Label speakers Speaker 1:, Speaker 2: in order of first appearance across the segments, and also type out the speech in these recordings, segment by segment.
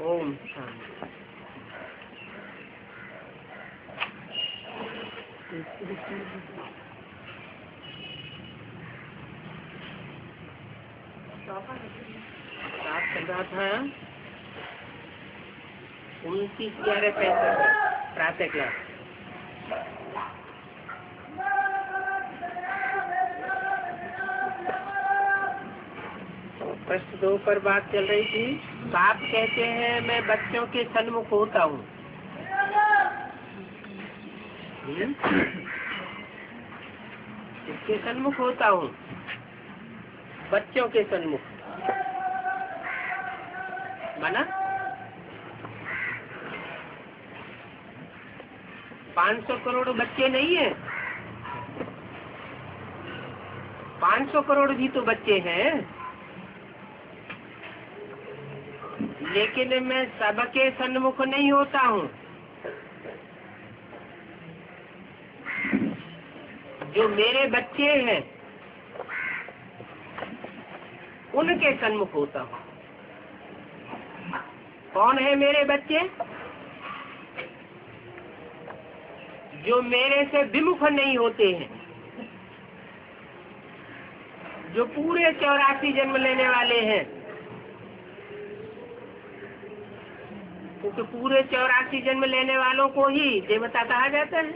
Speaker 1: ओम शांति। चल रहा था 29/11/65 प्रातः क्लास। प्रश्न 2 पर बात चल रही थी। बाप कहते हैं मैं बच्चों के सन्मुख होता हूँ। किसके सन्मुख होता हूँ? बच्चों के सन्मुख। माना 500 करोड़ बच्चे नहीं है, 500 करोड़ भी तो बच्चे हैं, लेकिन मैं सबके सन्मुख नहीं होता हूँ। जो मेरे बच्चे हैं उनके सन्मुख होता हूँ। कौन है मेरे बच्चे? जो मेरे से विमुख नहीं होते हैं, जो पूरे 84 जन्म लेने वाले हैं, क्योंकि पूरे 84 जन्म लेने वालों को ही देवता कहा जाता है।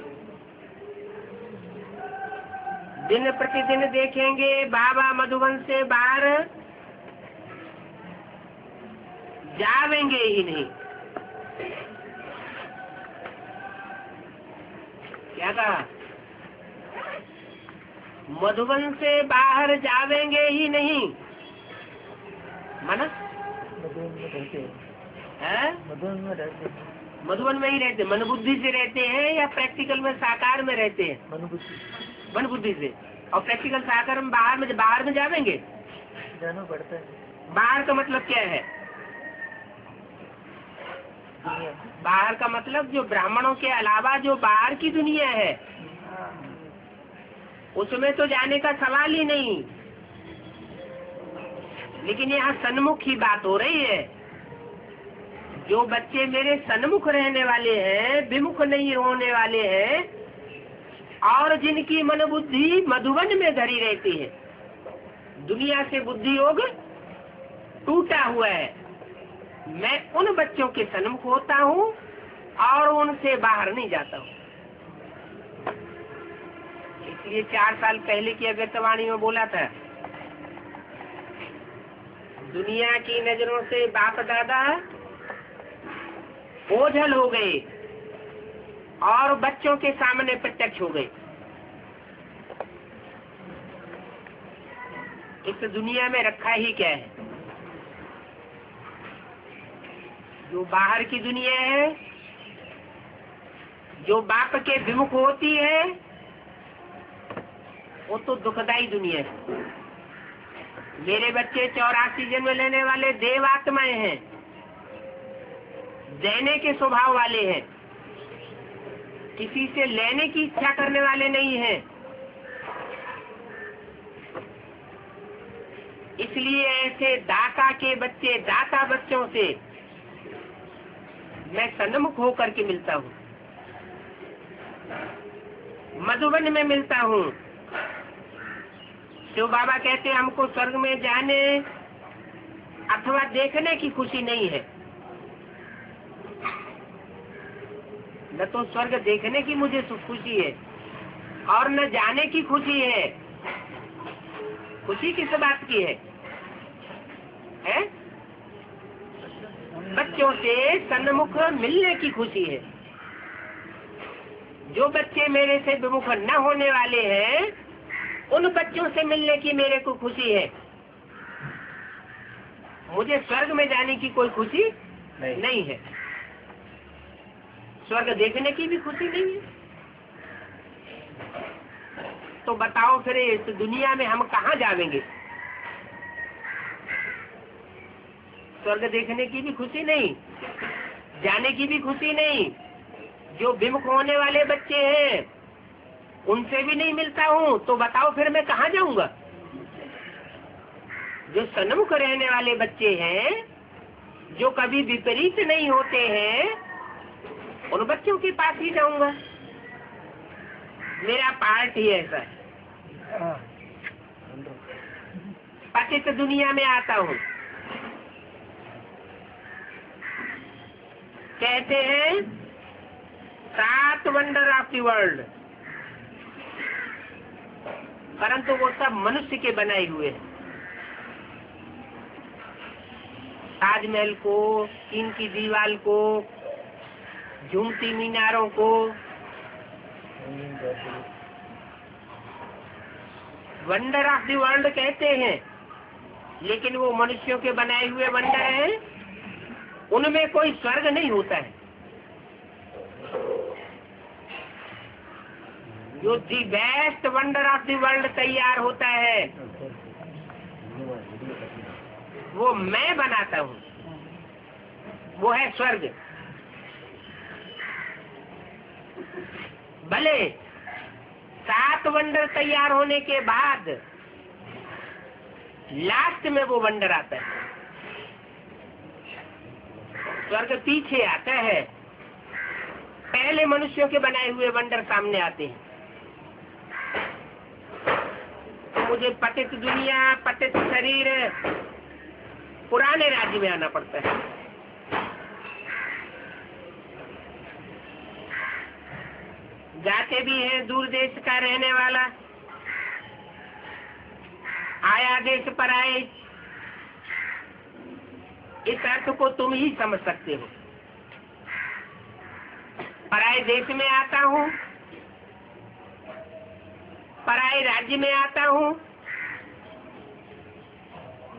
Speaker 1: दिन प्रतिदिन देखेंगे बाबा मधुबन से बाहर जावेंगे ही नहीं। क्या कहा? मधुबन से बाहर जावेंगे ही नहीं। माना मधुबन में ही रहते, मन बुद्धि से रहते हैं या प्रैक्टिकल में साकार में रहते हैं? मन बुद्धि से। और प्रैक्टिकल साकार में बाहर में जावेंगे, जाना पड़ता है। बाहर का मतलब क्या है? बाहर का मतलब जो ब्राह्मणों के अलावा जो बाहर की दुनिया है उसमें तो जाने का सवाल ही नहीं। लेकिन यहाँ सन्मुख की बात हो रही है। जो बच्चे मेरे सन्मुख रहने वाले हैं, विमुख नहीं होने वाले हैं, और जिनकी मन बुद्धि मधुबन में धरी रहती है, दुनिया से बुद्धि योग टूटा हुआ है, मैं उन बच्चों के सन्मुख होता हूँ और उनसे बाहर नहीं जाता हूँ। इसलिए 4 साल पहले की अव्यक्तवाणी में बोला था, दुनिया की नजरों से बाप दादा ओझल हो गए और बच्चों के सामने प्रत्यक्ष हो गए। इस दुनिया में रखा ही क्या है? जो बाहर की दुनिया है, जो बाप के विमुख होती है, वो तो दुखदाई दुनिया है। मेरे बच्चे 84 जन्म लेने वाले देव आत्माएं हैं, देने के स्वभाव वाले हैं, किसी से लेने की इच्छा करने वाले नहीं हैं। इसलिए ऐसे दाता के बच्चे, दाता बच्चों से मैं सन्मुख होकर के मिलता हूँ, मधुबन में मिलता हूँ। शिव बाबा कहते हैं हमको स्वर्ग में जाने अथवा देखने की खुशी नहीं है। न तो स्वर्ग देखने की मुझे खुशी है और न जाने की खुशी है। खुशी किस बात की है? बच्चों से सन्मुख मिलने की खुशी है। जो बच्चे मेरे से विमुख न होने वाले हैं, उन बच्चों से मिलने की मेरे को खुशी है। मुझे स्वर्ग में जाने की कोई खुशी नहीं है। स्वर्ग देखने की भी खुशी नहीं है। तो बताओ फिर इस दुनिया में हम कहाँ जावेंगे? स्वर्ग देखने की भी खुशी नहीं, जाने की भी खुशी नहीं। जो विमुख होने वाले बच्चे हैं उनसे भी नहीं मिलता हूँ, तो बताओ फिर मैं कहाँ जाऊंगा? जो सन्मुख रहने वाले बच्चे हैं जो कभी विपरीत नहीं होते हैं, उन बच्चों के पास ही जाऊंगा। मेरा पार्ट ही ऐसा है। पतित दुनिया में आता हूँ। कहते हैं 7 वंडर ऑफ द वर्ल्ड, परंतु वो सब मनुष्य के बनाए हुए हैं। ताजमहल को, चीन की दीवार को, झूमती मीनारों को, वंडर ऑफ द वर्ल्ड कहते हैं, लेकिन वो मनुष्यों के बनाए हुए वंडर हैं। उनमें कोई स्वर्ग नहीं होता है। जो the best wonder of the world तैयार होता है, वो मैं बनाता हूँ, वो है स्वर्ग। भले 7 वंडर तैयार होने के बाद लास्ट में वो वंडर आता है। स्वर्ग पीछे आता है, पहले मनुष्यों के बनाए हुए वंडर सामने आते हैं। तो मुझे पतित दुनिया, पतित शरीर, पुराने राज्य में आना पड़ता है। जाते भी हैं दूर देश का रहने वाला, आया देश पर आए, इस अर्थ को तुम ही समझ सकते हो। पराए देश में आता हूँ, पराए राज्य में आता हूँ।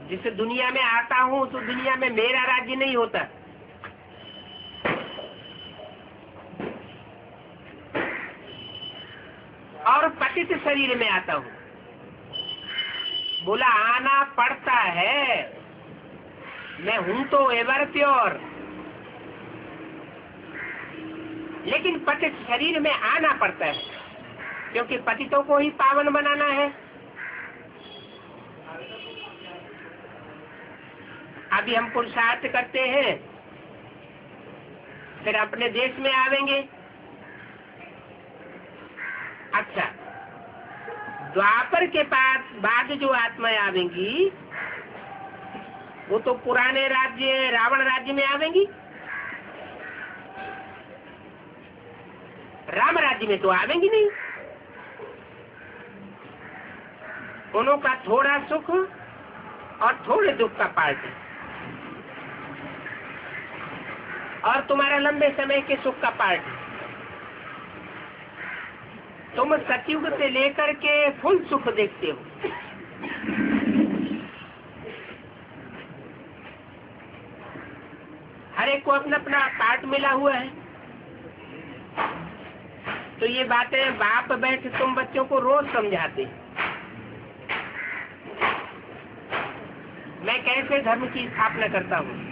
Speaker 1: जिस दुनिया में आता हूँ तो दुनिया में मेरा राज्य नहीं होता। और पतित शरीर में आता हूँ। बोला आना पड़ता है, मैं हूं तो एवर प्योर, लेकिन पतित शरीर में आना पड़ता है, क्योंकि पतितों को ही पावन बनाना है। अभी हम पुरुषार्थ करते हैं, फिर अपने देश में आवेंगे। अच्छा, द्वापर के बाद जो आत्माएं आवेंगी, वो तो पुराने राज्य, रावण राज्य में आवेंगी। राम राज्य में तो आवेंगी नहीं। उन्हों का थोड़ा सुख और थोड़े दुख का पार्ट है, और तुम्हारा लंबे समय के सुख का पार्ट है। तुम सतयुग से लेकर के फुल सुख देखते हो। हर एक को अपना अपना पार्ट मिला हुआ है। तो ये बातें बाप बैठ तुम बच्चों को रोज समझाते। मैं कैसे धर्म की स्थापना करता हूँ,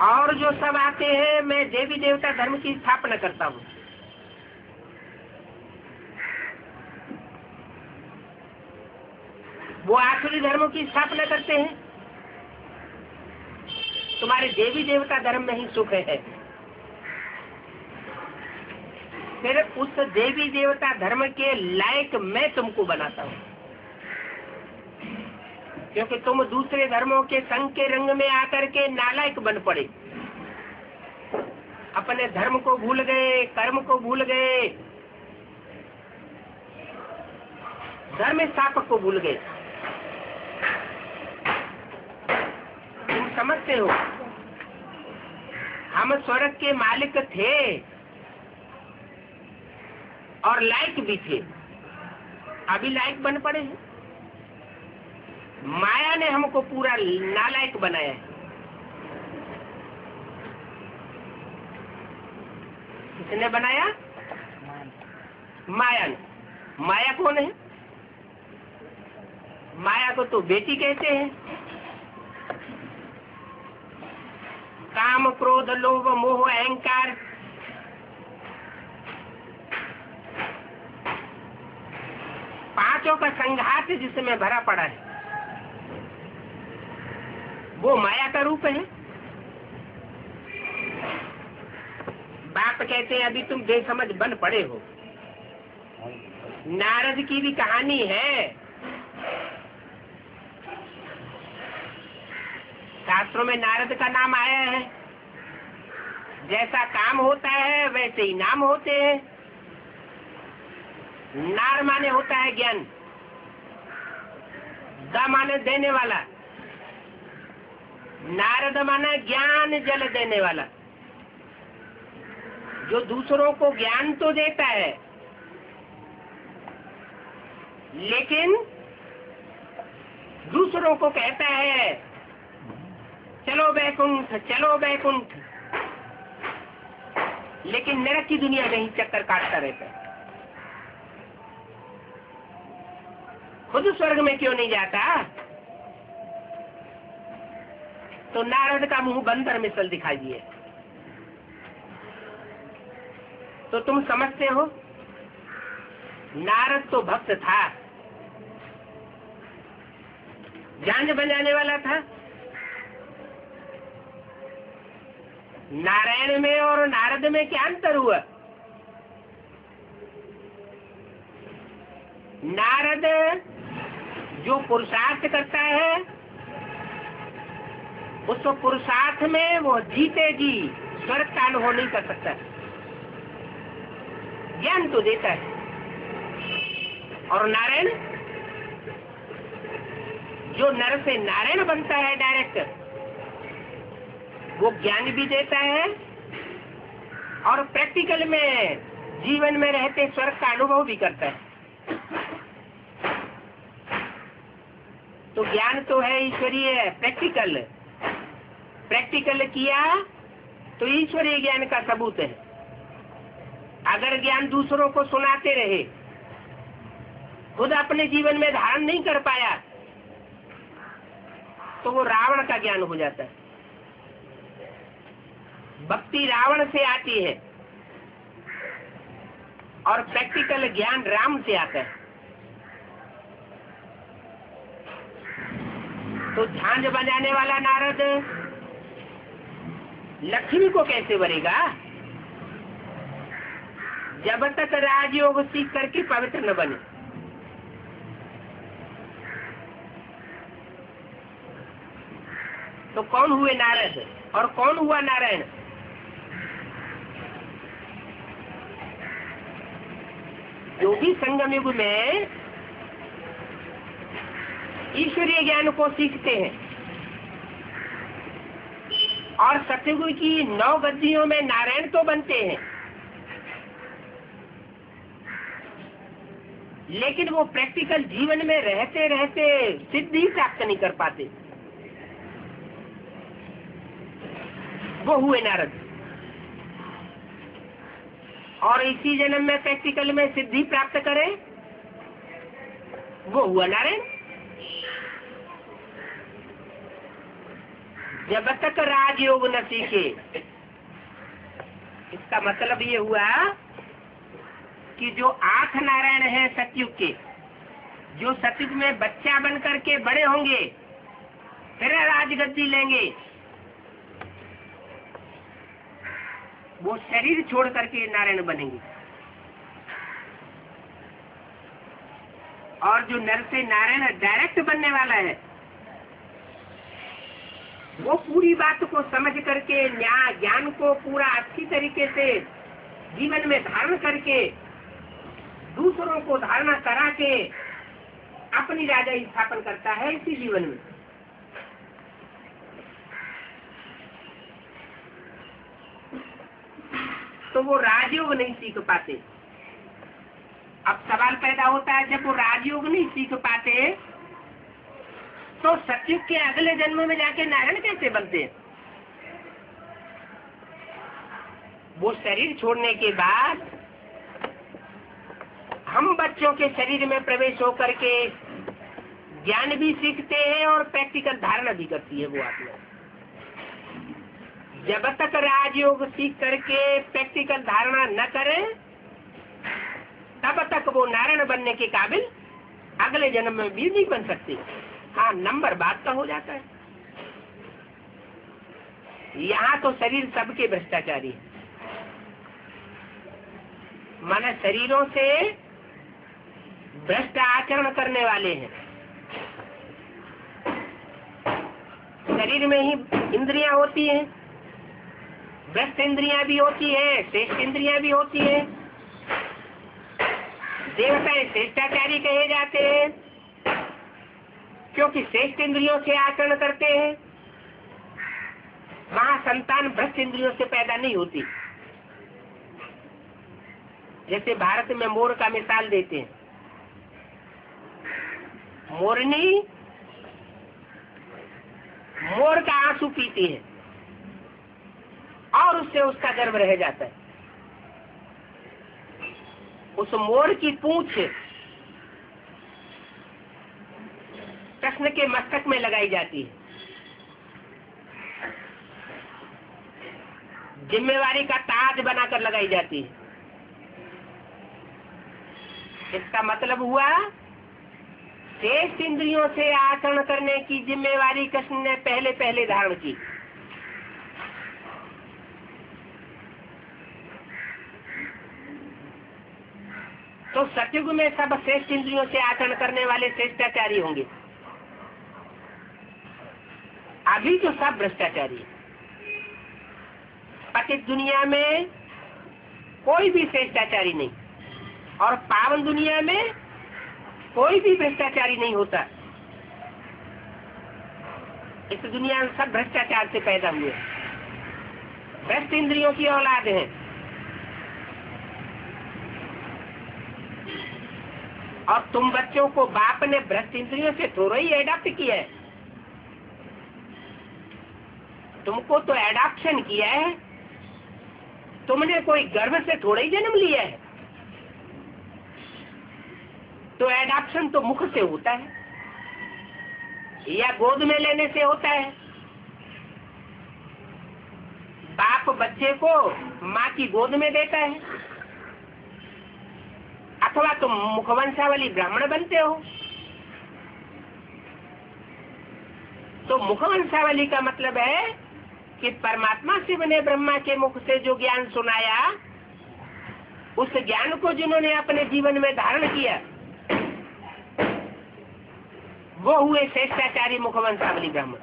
Speaker 1: और जो सब आते हैं, मैं देवी देवता धर्म की स्थापना करता हूँ। वो आसुरी धर्मों की स्थापना करते हैं। तुम्हारे देवी देवता धर्म में ही सुख है। फिर उस देवी देवता धर्म के लायक मैं तुमको बनाता हूँ, क्योंकि तुम दूसरे धर्मों के संग के रंग में आकर के नालायक बन पड़े। अपने धर्म को भूल गए, कर्म को भूल गए, धर्म स्थापक को भूल गए। तुम समझते हो, हम स्वर्ग के मालिक थे और लायक भी थे, अभी लायक बन पड़े हैं। माया ने हमको पूरा नालायक बनाया है। किसने बनाया? माया ने। माया कौन है? माया को तो बेटी कहते हैं। काम, क्रोध, लोभ, मोह, अहंकार, पांचों का संघात जिसमें भरा पड़ा है। वो माया का रूप है। बाप कहते हैं अभी तुम बेसमझ बन पड़े हो। नारद की भी कहानी है। शास्त्रों में नारद का नाम आया है। जैसा काम होता है वैसे ही नाम होते हैं। नार माने होता है ज्ञान, द माने देने वाला, नारद माने ज्ञान जल देने वाला, जो दूसरों को ज्ञान तो देता है लेकिन दूसरों को कहता है चलो वैकुंठ चलो वैकुंठ, लेकिन नरक की दुनिया में ही चक्कर काटता रहता है। खुद स्वर्ग में क्यों नहीं जाता? तो नारद का मुंह बंदर मिसल दिखाई दिए। तो तुम समझते हो नारद तो भक्त था, झांझ बजाने वाला था। नारायण में और नारद में क्या अंतर हुआ? नारद जो पुरुषार्थ करता है उस पुरुषार्थ में वो जीते जी स्वर्ग का अनुभव नहीं कर सकता, ज्ञान तो देता है। और नारायण जो नर से नारायण बनता है डायरेक्ट, वो ज्ञान भी देता है और प्रैक्टिकल में जीवन में रहते स्वर्ग का अनुभव भी करता है। तो ज्ञान तो है ईश्वरीय, प्रैक्टिकल, प्रैक्टिकल किया तो ईश्वरीय ज्ञान का सबूत है। अगर ज्ञान दूसरों को सुनाते रहे, खुद अपने जीवन में धारण नहीं कर पाया, तो वो रावण का ज्ञान हो जाता है। भक्ति रावण से आती है और प्रैक्टिकल ज्ञान राम से आता है। तो झांझ बजाने वाला नारद लक्ष्मी को कैसे वरेगा जब तक राजयोग सीख करके पवित्र न बने? तो कौन हुए नारद और कौन हुआ नारायण? जो भी संगम युग में ईश्वरीय ज्ञान को सीखते हैं और सतयुग की 9 गद्दियों में नारायण तो बनते हैं, लेकिन वो प्रैक्टिकल जीवन में रहते रहते सिद्धि प्राप्त नहीं कर पाते। वो हुए नारद। और इसी जन्म में प्रैक्टिकल में सिद्धि प्राप्त करे, वो हुआ नारायण। जब तक राजयोग न सीखे, इसका मतलब ये हुआ कि जो 8 नारायण हैं सतयुग के, जो सतयुग में बच्चा बन करके बड़े होंगे, फिर राजगद्दी लेंगे, वो शरीर छोड़ करके नारायण बनेंगे। और जो नर से नारायण डायरेक्ट बनने वाला है, वो पूरी बात को समझ करके न्याय ज्ञान को पूरा अच्छी तरीके से जीवन में धारण करके दूसरों को धारणा करा के अपनी राजा स्थापन करता है इसी जीवन में। तो वो राजयोग नहीं सीख पाते। अब सवाल पैदा होता है, जब वो राजयोग नहीं सीख पाते तो सतयुग के अगले जन्म में जाके नारायण कैसे बनते हैं? वो शरीर छोड़ने के बाद हम बच्चों के शरीर में प्रवेश होकर के ज्ञान भी सीखते हैं और प्रैक्टिकल धारणा भी करती है वो आत्मा। जब तक राजयोग सीख करके प्रैक्टिकल धारणा न करें, तब तक वो नारायण बनने के काबिल अगले जन्म में भी नहीं बन सकते। हाँ, नंबर बात का हो जाता है। यहाँ तो शरीर सबके भ्रष्टाचारी है, माने शरीरों से भ्रष्ट आचरण करने वाले हैं। शरीर में ही इंद्रियां होती हैं, भ्रष्ट इंद्रियां भी होती है, श्रेष्ठ इंद्रियां भी होती है। देवताएं श्रेष्ठाचारी कहे जाते हैं क्योंकि श्रेष्ठ इंद्रियों से आचरण करते हैं। वहां संतान भ्रष्ट इंद्रियों से पैदा नहीं होती। जैसे भारत में मोर का मिसाल देते हैं, मोरनी मोर का आंसू पीती है और उससे उसका गर्भ रह जाता है। उस मोर की पूंछ कृष्ण के मस्तक में लगाई जाती है। जिम्मेवारी का ताज बनाकर लगाई जाती है। इसका मतलब हुआ शेष इंद्रियों से आचरण करने की जिम्मेवारी कृष्ण ने पहले पहले धारण की। तो सतयुग में सब श्रेष्ठ इंद्रियों से आचरण करने वाले श्रेष्ठाचारी होंगे। अभी तो सब भ्रष्टाचारी है। पतित दुनिया में कोई भी श्रेष्ठाचारी नहीं और पावन दुनिया में कोई भी भ्रष्टाचारी नहीं होता। इस दुनिया में सब भ्रष्टाचार से पैदा हुए, भ्रष्ट इंद्रियों की औलाद है। और तुम बच्चों को बाप ने भ्रष्ट इंद्रियों से थोड़ा ही एडॉप्ट किया है, तुमको तो एडॉप्शन किया है। तुमने कोई गर्भ से थोड़ा ही जन्म लिया है। तो एडॉप्शन तो मुख से होता है या गोद में लेने से होता है। बाप बच्चे को माँ की गोद में देता है, अथवा तुम मुखवंशावली ब्राह्मण बनते हो। तो मुखवंशावली का मतलब है कि परमात्मा शिव ने ब्रह्मा के मुख से जो ज्ञान सुनाया, उस ज्ञान को जिन्होंने अपने जीवन में धारण किया, वो हुए श्रेष्ठाचारी मुखवंशावली ब्राह्मण।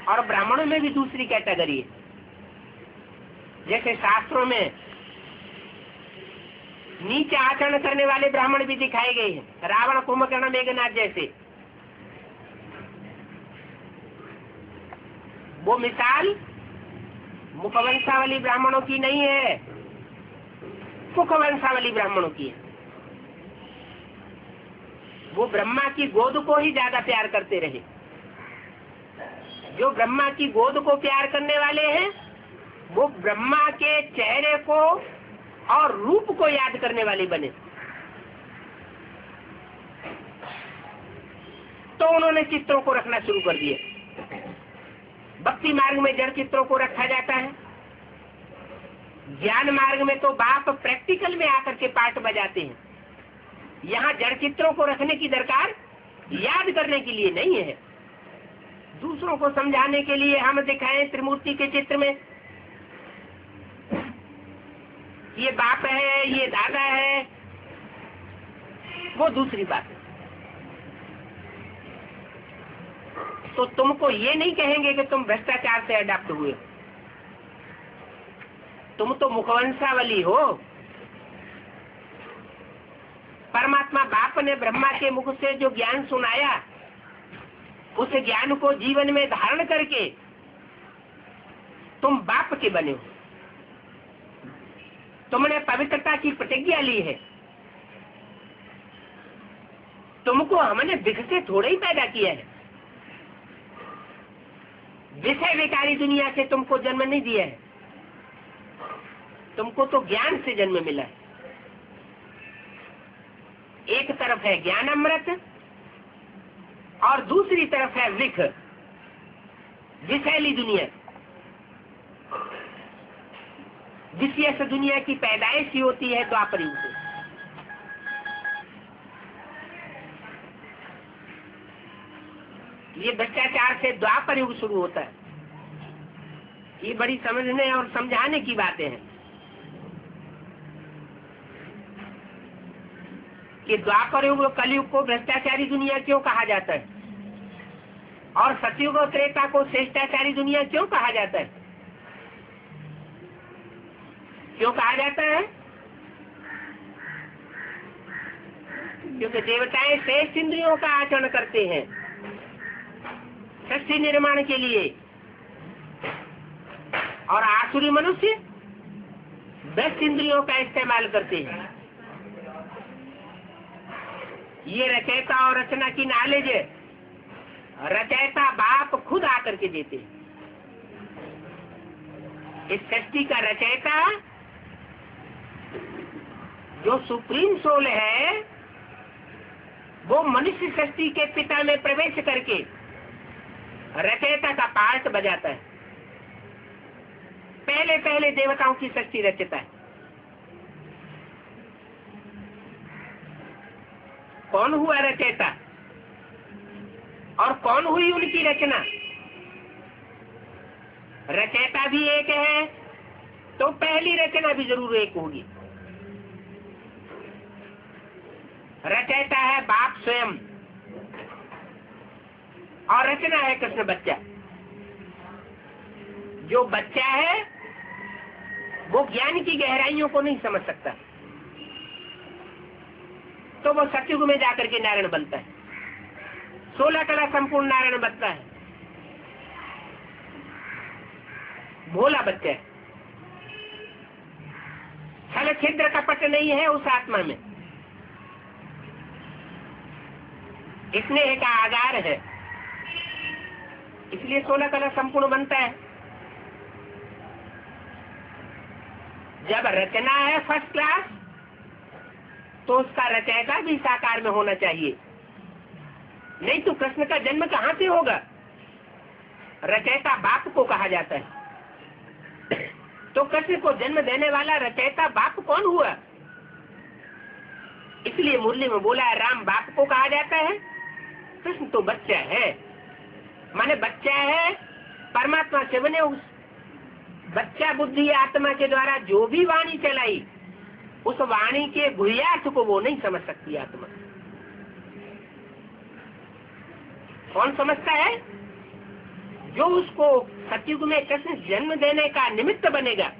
Speaker 1: और ब्राह्मणों में भी दूसरी कैटेगरी है। जैसे शास्त्रों में नीचे आचरण करने वाले ब्राह्मण भी दिखाए गए हैं, रावण, कुंभकर्ण, मेघनाथ जैसे। वो मिसाल मुखवंशावली ब्राह्मणों की नहीं है, सुखवंशावली ब्राह्मणों की है। वो ब्रह्मा की गोद को ही ज्यादा प्यार करते रहे। जो ब्रह्मा की गोद को प्यार करने वाले हैं, वो ब्रह्मा के चेहरे को और रूप को याद करने वाले बने। तो उन्होंने चित्रों को रखना शुरू कर दिया। भक्ति मार्ग में जड़ चित्रों को रखा जाता है, ज्ञान मार्ग में तो बाप प्रैक्टिकल में आकर के पाठ बजाते हैं। यहाँ जड़ चित्रों को रखने की दरकार याद करने के लिए नहीं है, दूसरों को समझाने के लिए हम दिखाएं त्रिमूर्ति के चित्र में, ये बाप है, ये दादा है, वो दूसरी बात है। तो तुमको ये नहीं कहेंगे कि तुम भ्रष्टाचार से अडॉप्ट हुए, तुम तो मुखवंशावली हो। परमात्मा बाप ने ब्रह्मा के मुख से जो ज्ञान सुनाया, उस ज्ञान को जीवन में धारण करके तुम बाप के बने हो। तुमने पवित्रता की प्रतिज्ञा ली है। तुमको हमने विष से थोड़ा ही पैदा किया है, विषय विकारी दुनिया से तुमको जन्म नहीं दिया है, तुमको तो ज्ञान से जन्म मिला है। एक तरफ है ज्ञान अमृत और दूसरी तरफ है विख, विषैली दुनिया। विषय से दुनिया की पैदाइश ही होती है द्वापर युग से। ये भ्रष्टाचार से द्वापर युग शुरू होता है। ये बड़ी समझने और समझाने की बातें हैं कि द्वापर युग कलयुग को भ्रष्टाचारी दुनिया क्यों कहा जाता है और सतयुग और त्रेता को श्रेष्ठाचारी दुनिया क्यों कहा जाता है। क्यों कहा जाता है? क्योंकि देवताएं श्रेष्ठ इंद्रियों का आचरण करते हैं सृष्टि निर्माण के लिए, और आसुरी मनुष्य बेस्ट इंद्रियों का इस्तेमाल करते हैं। ये रचयिता और रचना की नॉलेज है, रचयिता बाप खुद आकर के देते हैं। इस सृष्टि का रचयिता जो सुप्रीम सोल है, वो मनुष्य सृष्टि के पिता में प्रवेश करके रचयिता का पार्ट बजाता है। पहले पहले देवताओं की सृष्टि रचता है। कौन हुआ रचयिता और कौन हुई उनकी रचना? रचयिता भी एक है तो पहली रचना भी जरूर एक होगी। रचयिता है बाप स्वयं और रचना है कृष्ण बच्चा। जो बच्चा है वो ज्ञान की गहराइयों को नहीं समझ सकता, तो वो सतयुग में जाकर के नारायण बनता है। 16 कला संपूर्ण नारायण बनता है। भोला बच्चा है, छल छिद्र कपट नहीं है उस आत्मा में, स्नेह का आधार है, इसलिए 16 कला संपूर्ण बनता है। जब रचना है फर्स्ट क्लास, तो उसका रचयिता भी साकार में होना चाहिए, नहीं तो कृष्ण का जन्म कहाँ से होगा? रचयिता बाप को कहा जाता है, तो कृष्ण को जन्म देने वाला रचयिता बाप कौन हुआ? इसलिए मुरली में बोला है राम बाप को कहा जाता है, कृष्ण तो बच्चा है। माने बच्चा है परमात्मा से बने। उस बच्चा बुद्धि आत्मा के द्वारा जो भी वाणी चलाई, उस वाणी के गुह्यार्थ को वो नहीं समझ सकती आत्मा। कौन समझता है? जो उसको सतयुग में कृष्ण जन्म देने का निमित्त बनेगा,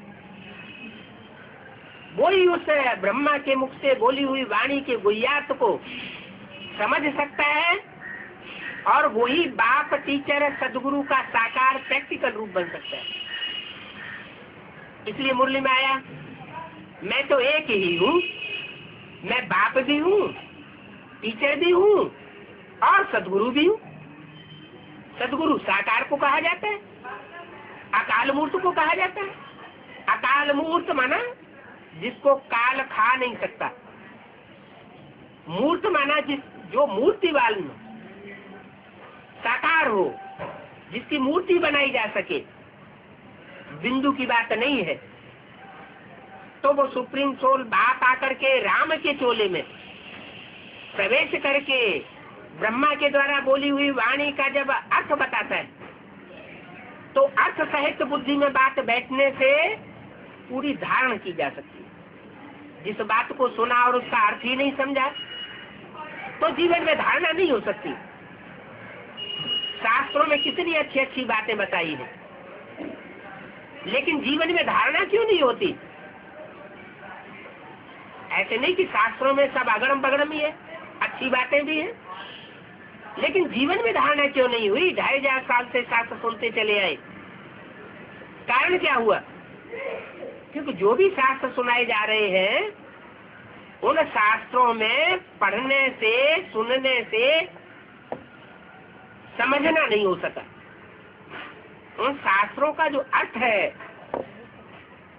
Speaker 1: वो ही उस ब्रह्मा के मुख से बोली हुई वाणी के गुह्यार्थ को समझ सकता है, और वही बाप टीचर सदगुरु का साकार प्रैक्टिकल रूप बन सकता है। इसलिए मुरली में आया मैं तो एक ही हूँ, मैं बाप भी हूँ, टीचर भी हूँ और सदगुरु भी हूँ। सदगुरु साकार को कहा जाता है, अकाल मूर्त को कहा जाता है। अकाल मूर्त माना जिसको काल खा नहीं सकता, मूर्त माना जो मूर्ति वाली साकार हो, जिसकी मूर्ति बनाई जा सके, बिंदु की बात नहीं है। तो वो सुप्रीम सोल बाप आकर के राम के चोले में प्रवेश करके ब्रह्मा के द्वारा बोली हुई वाणी का जब अर्थ बताता है, तो अर्थ सहित बुद्धि में बात बैठने से पूरी धारण की जा सकती है। जिस बात को सुना और उसका अर्थ ही नहीं समझा, तो जीवन में धारणा नहीं हो सकती। शास्त्रों में कितनी अच्छी अच्छी बातें बताई है, लेकिन जीवन में धारणा क्यों नहीं होती? ऐसे नहीं कि शास्त्रों में सब अगड़म बगड़म ही है, अच्छी बातें भी हैं, लेकिन जीवन में धारणा क्यों नहीं हुई? 2500 साल से शास्त्र सुनते चले आए, कारण क्या हुआ? क्योंकि जो भी शास्त्र सुनाए जा रहे हैं, उन शास्त्रों में पढ़ने से सुनने से समझना नहीं हो सका। उन शास्त्रों का जो अर्थ है,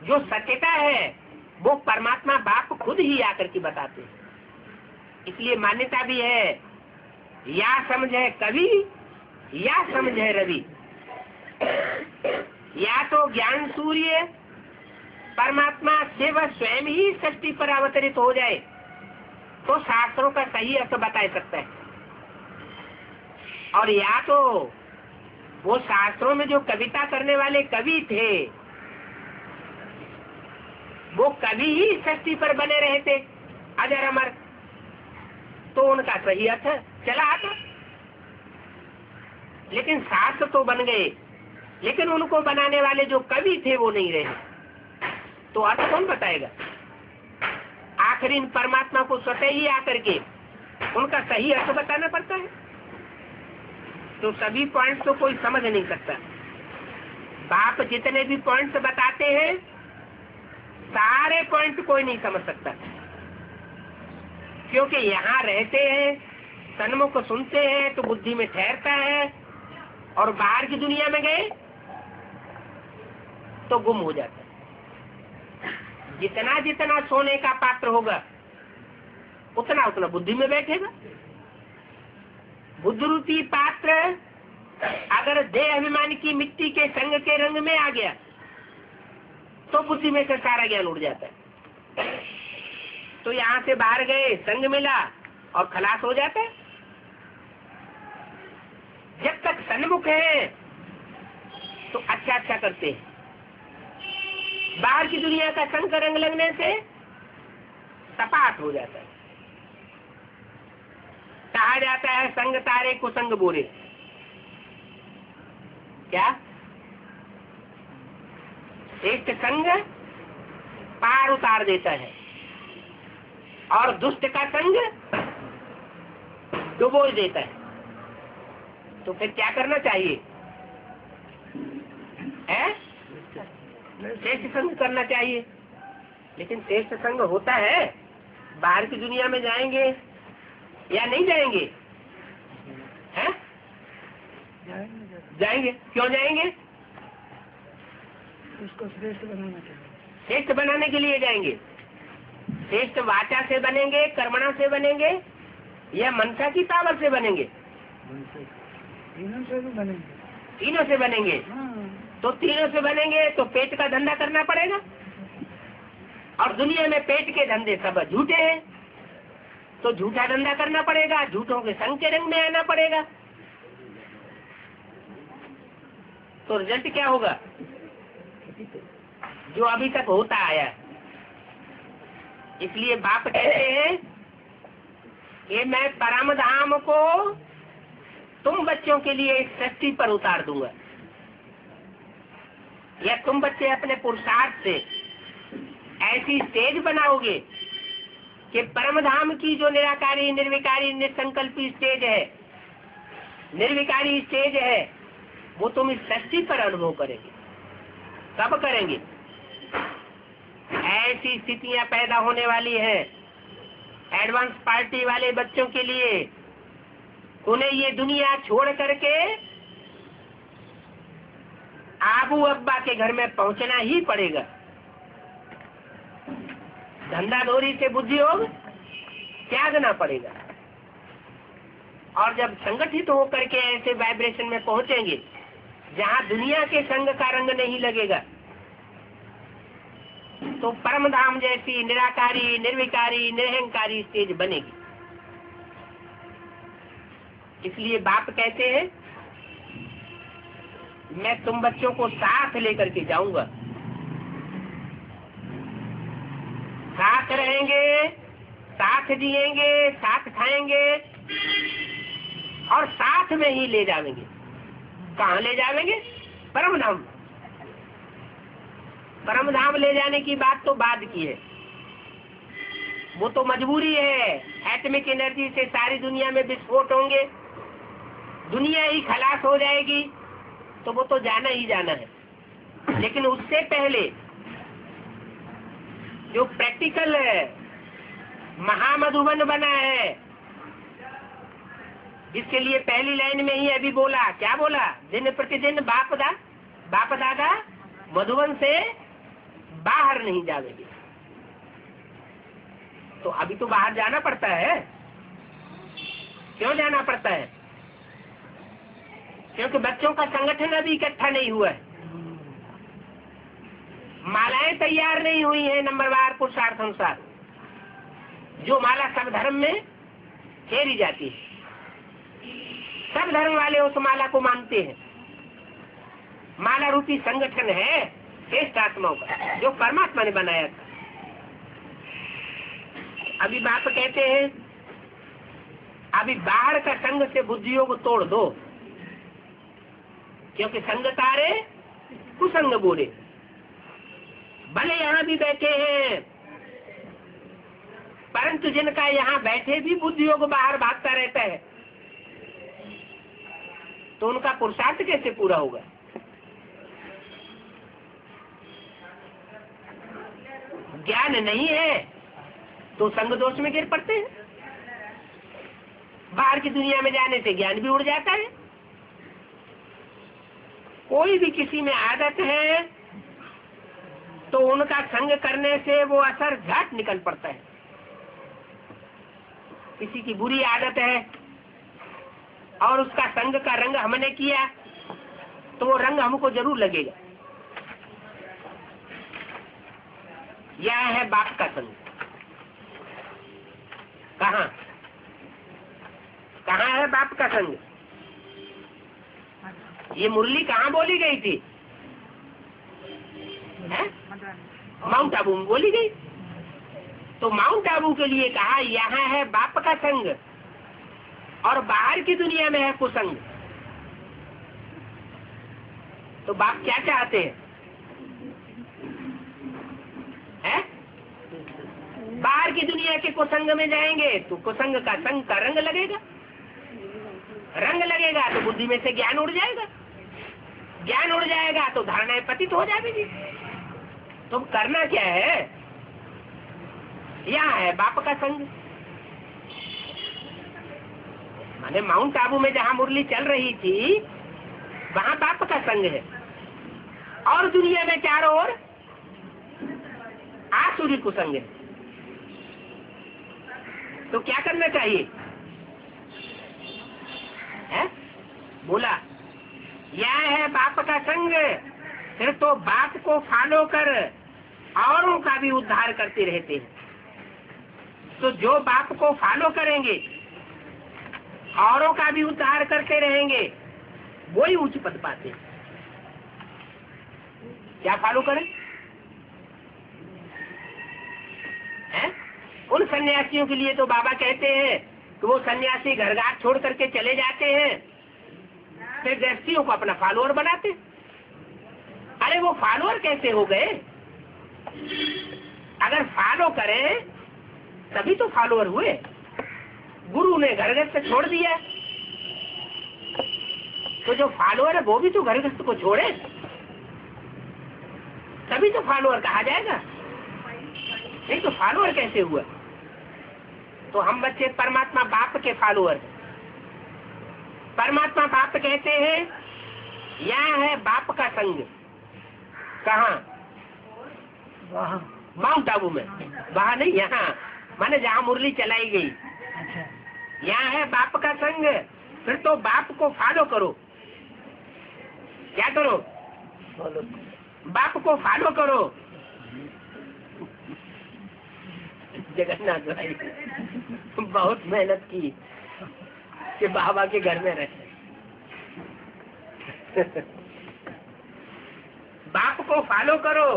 Speaker 1: जो सत्यता है, वो परमात्मा बाप खुद ही आकर के बताते हैं। इसलिए मान्यता भी है, या समझ है कवि या समझ है रवि। या तो ज्ञान सूर्य परमात्मा शिव स्वयं ही सृष्टि पर अवतरित हो जाए, तो शास्त्रों का सही अर्थ बता सकता है। और या तो वो शास्त्रों में जो कविता करने वाले कवि थे वो कवि ही सृष्टि पर बने रहे थे अजर अमर, तो उनका सही अर्थ चला आता। लेकिन शास्त्र तो बन गए, लेकिन उनको बनाने वाले जो कवि थे वो नहीं रहे, तो अर्थ कौन बताएगा? आखिर इन परमात्मा को स्वतः ही आकर के उनका सही अर्थ बताना पड़ता है। तो सभी पॉइंट्स तो कोई समझ नहीं सकता। बाप जितने भी पॉइंट्स बताते हैं सारे पॉइंट कोई नहीं समझ सकता, क्योंकि यहाँ रहते हैं, सन्मुख सुनते हैं तो बुद्धि में ठहरता है, और बाहर की दुनिया में गए तो गुम हो जाता है। जितना जितना सोने का पात्र होगा उतना उतना बुद्धि में बैठेगा। बुद्ध रूपी पात्र अगर देह अभिमान की मिट्टी के संग के रंग में आ गया तो बुद्धि में से सारा ज्ञान उड़ जाता है। तो यहाँ से बाहर गए, संग मिला और खलास हो जाता है। जब तक सन्मुख है तो अच्छा अच्छा करते हैं, बाहर की दुनिया का संग का रंग लगने से सपाट हो जाता है। कहा जाता है संग तारे कुसंग बोले। क्या? श्रेष्ठ संग पार उतार देता है और दुष्ट का संग डुबो देता है। तो फिर क्या करना चाहिए? श्रेष्ठ संग करना चाहिए। लेकिन श्रेष्ठ संग होता है, बाहर की दुनिया में जाएंगे या नहीं जाएंगे? हैं? जाएंगे। क्यों जाएंगे?
Speaker 2: उसको श्रेष्ठ बनाना चाहिए।
Speaker 1: श्रेष्ठ बनाने के लिए जाएंगे। श्रेष्ठ वाचा से बनेंगे, कर्मणा से बनेंगे, या मनसा की पावर से बनेंगे?
Speaker 2: तीनों से भी बनेंगे।
Speaker 1: तीनों से बनेंगे। तो तीनों से बनेंगे तो पेट का धंधा करना पड़ेगा, और दुनिया में पेट के धंधे सब झूठे हैं, तो झूठा धंधा करना पड़ेगा, झूठों के संग के रंग में आना पड़ेगा। तो रिजल्ट क्या होगा? जो अभी तक होता आया। इसलिए बाप कहते हैं कि मैं परम धाम को तुम बच्चों के लिए इस सृष्टि पर उतार दूंगा, या तुम बच्चे अपने पुरुषार्थ से ऐसी स्टेज बनाओगे कि परम धाम की जो निराकारी निर्विकारी निसंकल्पी स्टेज है, निर्विकारी स्टेज है, वो तुम इस सृष्टि पर अनुभव करेंगे। कब करेंगे? ऐसी स्थितियां पैदा होने वाली हैं एडवांस पार्टी वाले बच्चों के लिए, उन्हें ये दुनिया छोड़ करके आबू अब्बा के घर में पहुंचना ही पड़ेगा। धंधाधोरी से बुद्धि योग त्यागना पड़ेगा। और जब संगठित होकर के ऐसे वाइब्रेशन में पहुंचेंगे जहां दुनिया के संग का रंग नहीं लगेगा, तो परम धाम जैसी निराकारी निर्विकारी निरहंकारी स्टेज बनेगी। इसलिए बाप कहते हैं मैं तुम बच्चों को साथ लेकर के जाऊंगा, साथ रहेंगे, साथ जिएंगे, साथ खाएंगे, और साथ में ही ले जाएंगे। कहाँ ले जाएंगे? परम धाम। परम धाम ले जाने की बात तो बाद की है, वो तो मजबूरी है। एटॉमिक एनर्जी से सारी दुनिया में विस्फोट होंगे, दुनिया ही खलास हो जाएगी, तो वो तो जाना ही जाना है। लेकिन उससे पहले जो प्रैक्टिकल महामधुबन बना है, जिसके लिए पहली लाइन में ही अभी बोला, क्या बोला? दिन प्रतिदिन बाप दादा मधुबन से बाहर नहीं जाएंगे। तो अभी तो बाहर जाना पड़ता है। क्यों जाना पड़ता है? क्योंकि बच्चों का संगठन अभी इकट्ठा नहीं हुआ है, मालाएं तैयार नहीं हुई हैं नंबरवार पुरुषार्थ अनुसार, जो माला सब धर्म में फेरी जाती है। सब धर्म वाले उस माला को मानते हैं। माला रूपी संगठन है श्रेष्ठ आत्माओं का, जो परमात्मा ने बनाया था। अभी बाप कहते हैं अभी बाहर का संग से बुद्धियों को तोड़ दो, क्योंकि संग तारे कुसंग बोले। भले यहाँ भी बैठे हैं, परंतु जिनका यहाँ बैठे भी बुद्धियों को बाहर भागता रहता है, तो उनका पुरुषार्थ कैसे पूरा होगा? ज्ञान नहीं है तो संग दोष में गिर पड़ते हैं। बाहर की दुनिया में जाने से ज्ञान भी उड़ जाता है। कोई भी किसी में आदत है तो उनका संग करने से वो असर झट निकल पड़ता है। किसी की बुरी आदत है और उसका संग का रंग हमने किया तो वो रंग हमको जरूर लगेगा। यह है बाप का संग। कहाँ कहाँ है बाप का संग? ये मुरली कहाँ बोली गई थी? माउंट आबू में बोली गई। तो माउंट आबू के लिए कहा यहाँ है बाप का संग और बाहर की दुनिया में है कुसंग। तो बाप क्या चाहते हैं? बाहर की दुनिया के कुसंग में जाएंगे तो कुसंग का संग का रंग लगेगा। रंग लगेगा तो बुद्धि में से ज्ञान उड़ जाएगा। ज्ञान उड़ जाएगा तो धारणाएं पतित हो जाएगी। तो करना क्या है? यहाँ है बाप का संग। माने माउंट आबू में जहाँ मुरली चल रही थी वहाँ बाप का संग है, और दुनिया में चारों ओर आसुरी कुसंग है। तो क्या करना चाहिए? है? बोला यह है बाप का संग, फिर तो बाप को फॉलो कर औरों का भी उद्धार करते रहते हैं। तो जो बाप को फॉलो करेंगे, औरों का भी उद्धार करते रहेंगे, वो ही उच्च पद पाते हैं। क्या फॉलो करें? है? उन सन्यासियों के लिए तो बाबा कहते हैं कि वो सन्यासी घर घाट छोड़ करके चले जाते हैं, फिर गृहस्थियों को अपना फॉलोअर बनाते। अरे वो फॉलोअर कैसे हो गए? अगर फॉलो करें तभी तो फॉलोअर हुए। गुरु ने घर गृहस्थ छोड़ दिया, तो जो फॉलोअर है वो भी तो घर गृहस्थ को छोड़े, तभी तो फॉलोअर कहा जाएगा। नहीं तो फॉलोअर कैसे हुआ? तो हम बच्चे परमात्मा बाप के फॉलोअर। परमात्मा बाप कहते हैं यहाँ है बाप का संग। कहाँ? माउंट आबू में। वहाँ नहीं, यहाँ माने जहाँ मुरली चलाई गई। यहाँ है बाप का संग, फिर तो बाप को फॉलो करो। क्या करो? बाप को फॉलो करो। जगन्नाथ भाई बहुत मेहनत की कि बाबा के घर में रहे। बाप को फॉलो करो,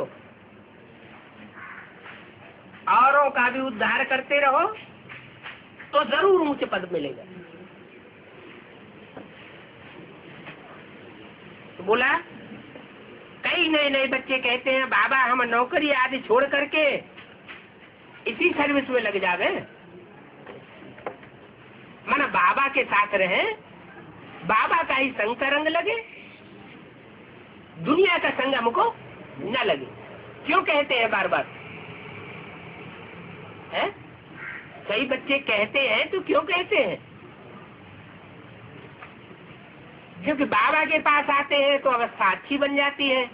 Speaker 1: औरों का भी उद्धार करते रहो, तो जरूर ऊंचे पद मिलेगा। तो बोला कई नए नए बच्चे कहते हैं बाबा हम नौकरी आदि छोड़ करके इसी सर्विस में लग जावे, माना बाबा के साथ रहे, बाबा का ही संग का रंग लगे, दुनिया का संग हमको न लगे। क्यों कहते हैं बार बार? है? कई बच्चे कहते हैं तो क्यों कहते हैं? क्योंकि बाबा के पास आते हैं तो अवस्था अच्छी बन जाती है,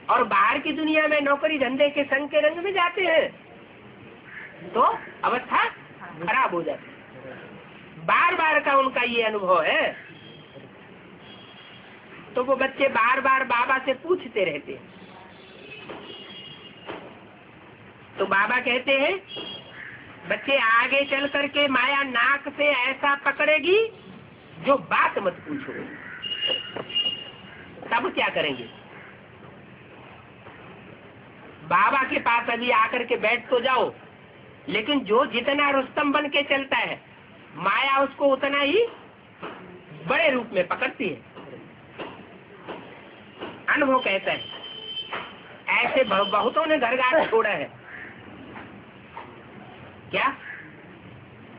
Speaker 1: और बाहर की दुनिया में नौकरी धंधे के संग के रंग में जाते हैं तो अवस्था खराब हो जाती है। बार बार का उनका ये अनुभव है, तो वो बच्चे बार बार बाबा से पूछते रहते हैं। तो बाबा कहते हैं बच्चे आगे चल करके माया नाक से ऐसा पकड़ेगी जो बात मत पूछो। तब क्या करेंगे? बाबा के पास अभी आकर के बैठ तो जाओ, लेकिन जो जितना रुस्तम बन के चलता है, माया उसको उतना ही बड़े रूप में पकड़ती है। अनुभव कहता है, ऐसे बहुतों ने घर घाट छोड़ा है। क्या?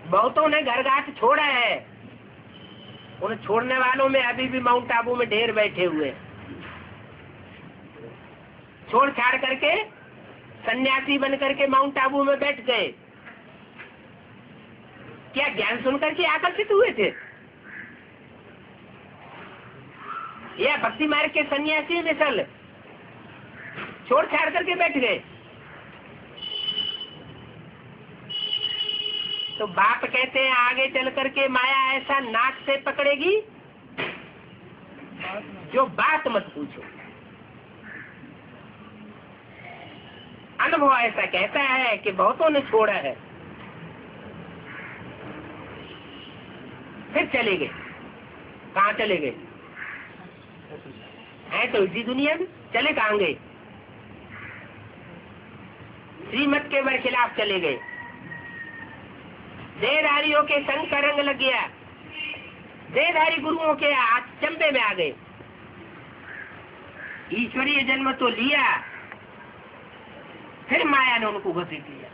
Speaker 1: बहुतों ने घर घाट छोड़ा है। उन छोड़ने वालों में अभी भी माउंट आबू में ढेर बैठे हुए, छोड़ छाड़ करके सन्यासी बन करके माउंट आबू में बैठ गए। क्या ज्ञान सुनकर के आकर्षित हुए थे? या भक्ति मार्ग के सन्यासी मिसल छोड़ छाड़ करके बैठ गए? तो बाप कहते हैं आगे चल करके माया ऐसा नाक से पकड़ेगी जो बात मत पूछो। अनुभव ऐसा कहता है कि बहुतों ने छोड़ा है, फिर चले गए। कहाँ चले गए? है तो इसी दुनिया में, चले कहाँ गए? श्रीमत के बरखिलाफ चले गए। देहधारियों के संग का रंग लग गया, देहधारी गुरुओं के चंबे में आ गए। ईश्वरीय जन्म तो लिया, फिर माया ने उनको घसीट लिया।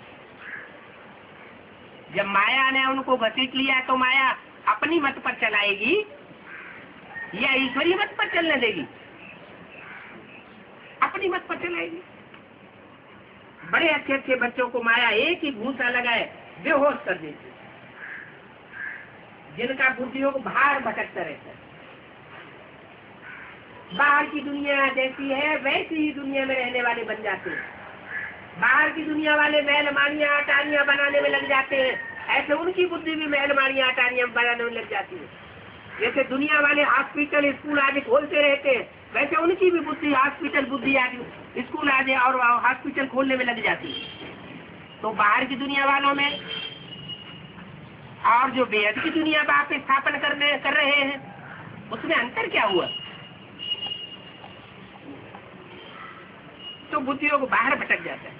Speaker 1: जब माया ने उनको घसीट लिया तो माया अपनी मत पर चलाएगी या ईश्वरीय मत पर चलने देगी? अपनी मत पर चलाएगी। बड़े अच्छे अच्छे बच्चों को माया एक ही भूसा लगाए बेहोश कर देती, जिनका बुद्धियोग बाहर भटकता रहता है। बाहर की दुनिया जैसी है वैसी ही दुनिया में रहने वाले बन जाते हैं। बाहर की दुनिया वाले महल माड़ियां अटारियां बनाने में लग जाते हैं, ऐसे उनकी बुद्धि भी महल माड़ियां अटारियां बनाने में लग जाती है। जैसे दुनिया वाले हॉस्पिटल स्कूल आदि खोलते रहते हैं, वैसे उनकी भी बुद्धि हॉस्पिटल बुद्धि आदि स्कूल आदि और हॉस्पिटल खोलने में लग जाती है। तो बाहर की दुनिया वालों में और जो बेहद की दुनिया बाप स्थापन कर रहे हैं, उसमें अंतर क्या हुआ? तो बुद्धियों को बाहर भटक जाता है,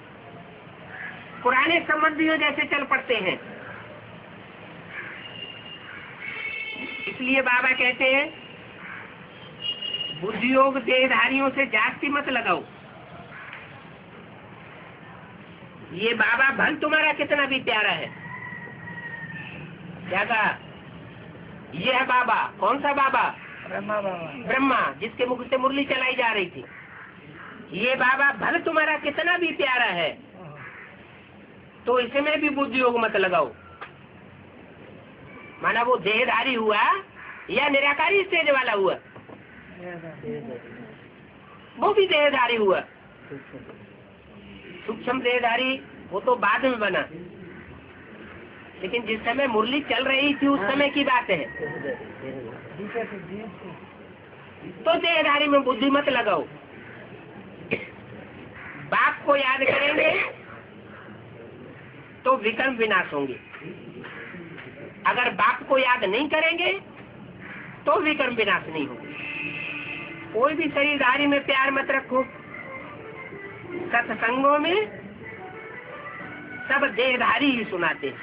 Speaker 1: पुराने संबंधियों जैसे चल पड़ते हैं। इसलिए बाबा कहते हैं बुद्धियोग देहधारियों से जास्ती मत लगाओ। ये बाबा भल तुम्हारा कितना भी प्यारा है। क्या कहा? ये है बाबा। कौन सा बाबा?
Speaker 2: ब्रह्मा बाबा।
Speaker 1: ब्रह्मा, जिसके मुख से मुरली चलाई जा रही थी। ये बाबा भल तुम्हारा कितना भी प्यारा है, तो इसमें भी बुद्धियोग मत लगाओ। माना वो देहधारी हुआ या निराकारी स्टेज वाला हुआ, वो भी देहधारी हुआ। सूक्ष्म देहधारी वो तो बाद में बना, लेकिन जिस समय मुरली चल रही थी उस समय की बात है। तो देहधारी में बुद्धि मत लगाओ। बाप को याद करेंगे तो विकर्म विनाश होंगे, अगर बाप को याद नहीं करेंगे तो विकर्म विनाश नहीं होंगे। कोई भी शरीरधारी में प्यार मत रखो। सत्संगों में सब देहधारी ही सुनाते हैं।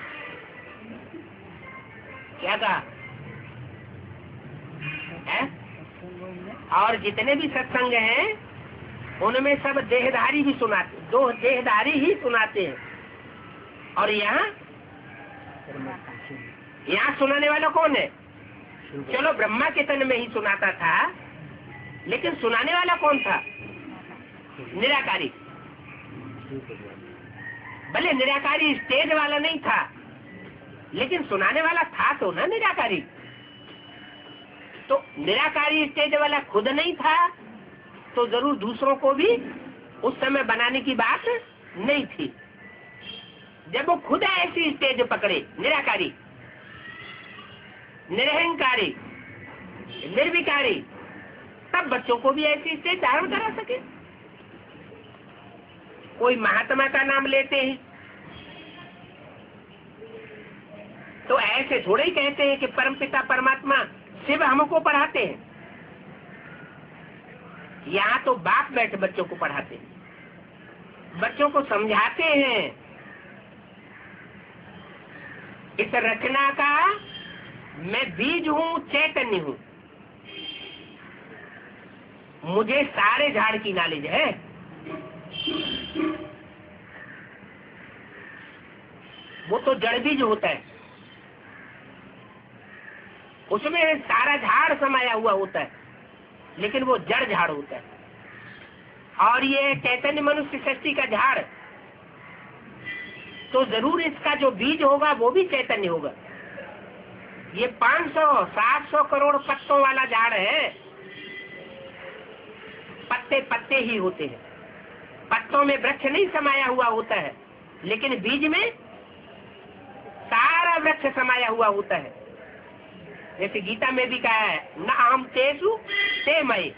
Speaker 1: क्या कहा है? और जितने भी सत्संग हैं उनमें सब देहधारी ही सुनाते, दो देहधारी ही सुनाते हैं। और यहाँ सुनाने वाला कौन है? चलो ब्रह्मा के तन में ही सुनाता था, लेकिन सुनाने वाला कौन था? निराकारी। भले निराकारी स्टेज वाला नहीं था, लेकिन सुनाने वाला था तो ना निराकारी। तो निराकारी स्टेज वाला खुद नहीं था तो जरूर दूसरों को भी उस समय बनाने की बात नहीं थी। जब वो खुद ऐसी स्टेज पकड़े, निराकारी, निरहंकारी, निर्विकारी, तब बच्चों को भी ऐसी स्टेज धारण करा सके। कोई महात्मा का नाम लेते हैं तो ऐसे थोड़े ही कहते हैं कि परमपिता परमात्मा शिव हमको पढ़ाते हैं। यहाँ तो बाप बैठ बच्चों को पढ़ाते हैं, बच्चों को समझाते हैं। इस रचना का मैं बीज हूँ, चैतन्य हूँ, मुझे सारे झाड़ की नॉलेज है। वो तो जड़ बीज होता है, उसमें सारा झाड़ समाया हुआ होता है, लेकिन वो जड़ झाड़ होता है। और ये चैतन्य मनुष्य सृष्टि का झाड़, तो जरूर इसका जो बीज होगा वो भी चैतन्य होगा। ये 500-700 करोड़ पत्तों वाला झाड़ है, पत्ते पत्ते ही होते हैं, पत्तों में वृक्ष नहीं समाया हुआ होता है, लेकिन बीज में सारा वृक्ष समाया हुआ होता है। जैसे गीता में भी कहा है, न अहम तेसु ते मयि,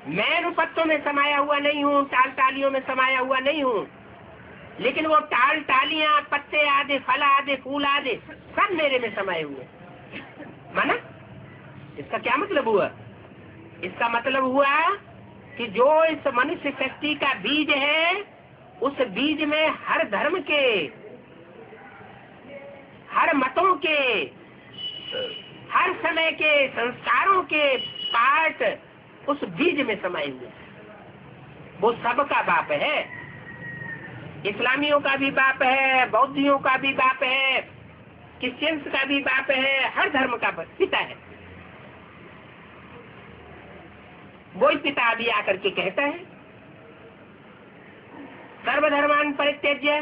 Speaker 1: मैं पत्तों में समाया हुआ नहीं हूँ, टाल टालियों में समाया हुआ नहीं हूँ, लेकिन वो टाल टालियां, पत्ते आदि, फल आदि, फूल आदि सब मेरे में समाये हुए। माना इसका क्या मतलब हुआ? इसका मतलब हुआ कि जो इस मनुष्य सृष्टि का बीज है, उस बीज में हर धर्म के, हर मतों के, हर समय के संस्कारों के पार्ट उस बीज में समाये हुए। वो सबका बाप है, इस्लामियों का भी बाप है, बौद्धियों का भी बाप है, क्रिश्चियंस का भी बाप है, हर धर्म का पिता है। वही पिता अभी आकर के कहता है, सर्वधर्मान परित्यज्य।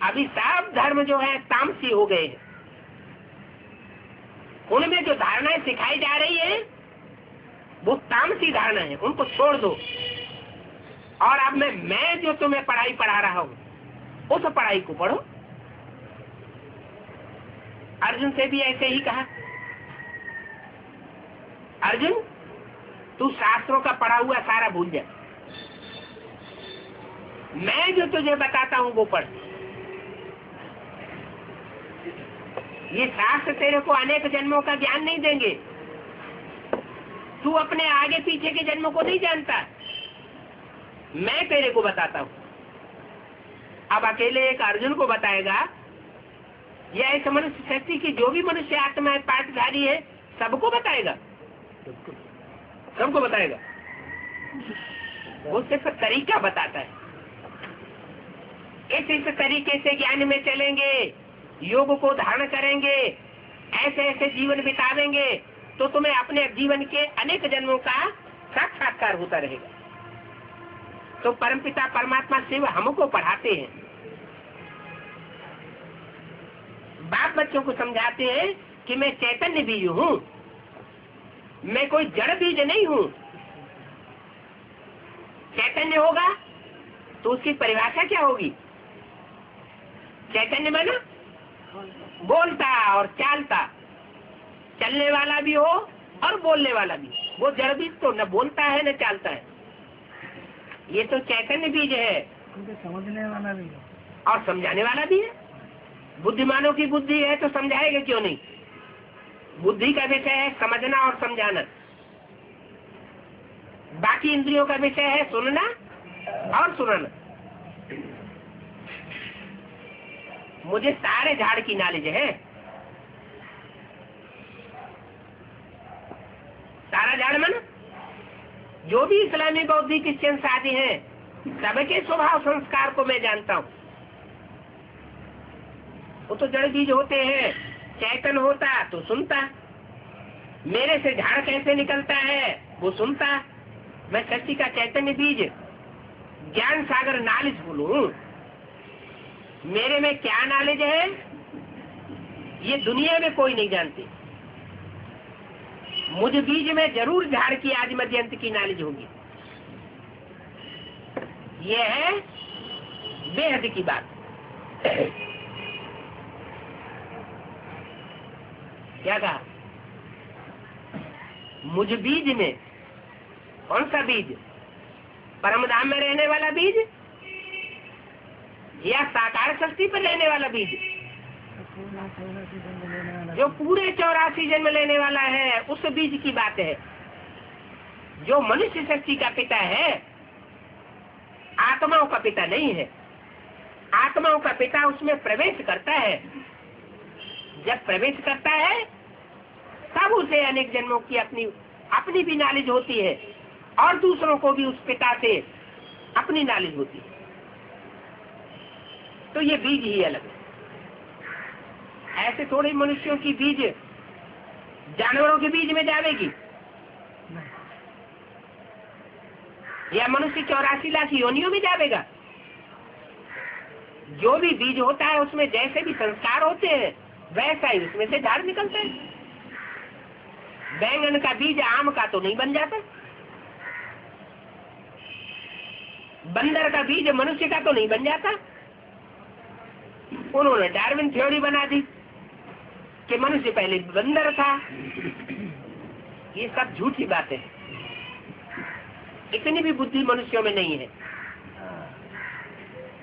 Speaker 1: अभी सब धर्म जो है तामसी हो गए हैं, उनमें जो धारणाएं सिखाई जा रही है वो तामसी धारणा है, उनको छोड़ दो। और अब मैं जो तुम्हें पढ़ाई पढ़ा रहा हूं, उस पढ़ाई को पढ़ो। अर्जुन से भी ऐसे ही कहा, अर्जुन तू शास्त्रों का पढ़ा हुआ सारा भूल जा, मैं जो तुझे बताता हूं वो पढ़। ये शास्त्र तेरे को अनेक जन्मों का ज्ञान नहीं देंगे, तू अपने आगे पीछे के जन्मों को नहीं जानता, मैं तेरे को बताता हूं। अब अकेले एक अर्जुन को बताएगा या इस मनुष्य शक्ति की जो भी मनुष्य आत्मा पाठधारी है सबको बताएगा? सबको बताएगा। वो सिर्फ तरीका बताता है। इस तरीके से ज्ञान में चलेंगे, योग को धारण करेंगे, ऐसे ऐसे जीवन बितावेंगे तो तुम्हें अपने जीवन के अनेक जन्मों का साक्षात्कार होता रहेगा। तो परमपिता परमात्मा शिव हमको पढ़ाते हैं, बाप बच्चों को समझाते हैं कि मैं चैतन्य बीज हूँ, मैं कोई जड़ बीज नहीं हूँ। चैतन्य होगा तो उसकी परिभाषा क्या होगी? चैतन्य माना बोलता और चालता, चलने वाला भी हो और बोलने वाला भी। वो जड़ बीज तो न बोलता है न चालता है, ये तो चैतन्य बीज है।
Speaker 2: समझने वाला भी है
Speaker 1: और समझाने वाला भी है। बुद्धिमानों की बुद्धि है तो समझाएगा क्यों नहीं? बुद्धि का विषय है समझना और समझाना, बाकी इंद्रियों का विषय है सुनना और सुनाना। मुझे सारे झाड़ की नॉलेज है। सारा झाड़ माना जो भी इस्लामी बौद्धिक क्रिश्चियन आदि हैं, सबके स्वभाव संस्कार को मैं जानता हूँ। वो तो जड़ बीज होते हैं। चैतन्य होता तो सुनता, मेरे से झाड़ कैसे निकलता है वो सुनता। मैं सृष्टि का चैतन्य बीज, ज्ञान सागर नॉलेज बोलूं, मेरे में क्या नॉलेज है ये दुनिया में कोई नहीं जानती। मुझ बीज में जरूर झाड़ की आदि मध्यंत की नॉलेज होगी। ये है बेहद की बात। क्या कहा? मुझ बीज में, कौन सा बीज? परमधाम में रहने वाला बीज या साकार सृष्टि पर रहने वाला बीज? जो पूरे 84 जन्म लेने वाला है उस बीज की बात है। जो मनुष्य शक्ति का पिता है, आत्माओं का पिता नहीं है। आत्माओं का पिता उसमें प्रवेश करता है। जब प्रवेश करता है तब उसे अनेक जन्मों की अपनी भी नॉलेज होती है और दूसरों को भी उस पिता से अपनी नॉलेज होती है। तो ये बीज ही अलग है। ऐसे थोड़े मनुष्यों की बीज जानवरों के बीज में जाएगी, या मनुष्य 84 लाख योनियों में जाएगा। जो भी बीज होता है उसमें जैसे भी संस्कार होते हैं वैसा ही उसमें से झाड़ निकलता है। बैंगन का बीज आम का तो नहीं बन जाता, बंदर का बीज मनुष्य का तो नहीं बन जाता। उन्होंने डार्विन थ्योरी बना दी कि मनुष्य पहले बंदर था। ये सब झूठी बातें हैं। इतनी भी बुद्धि मनुष्यों में नहीं है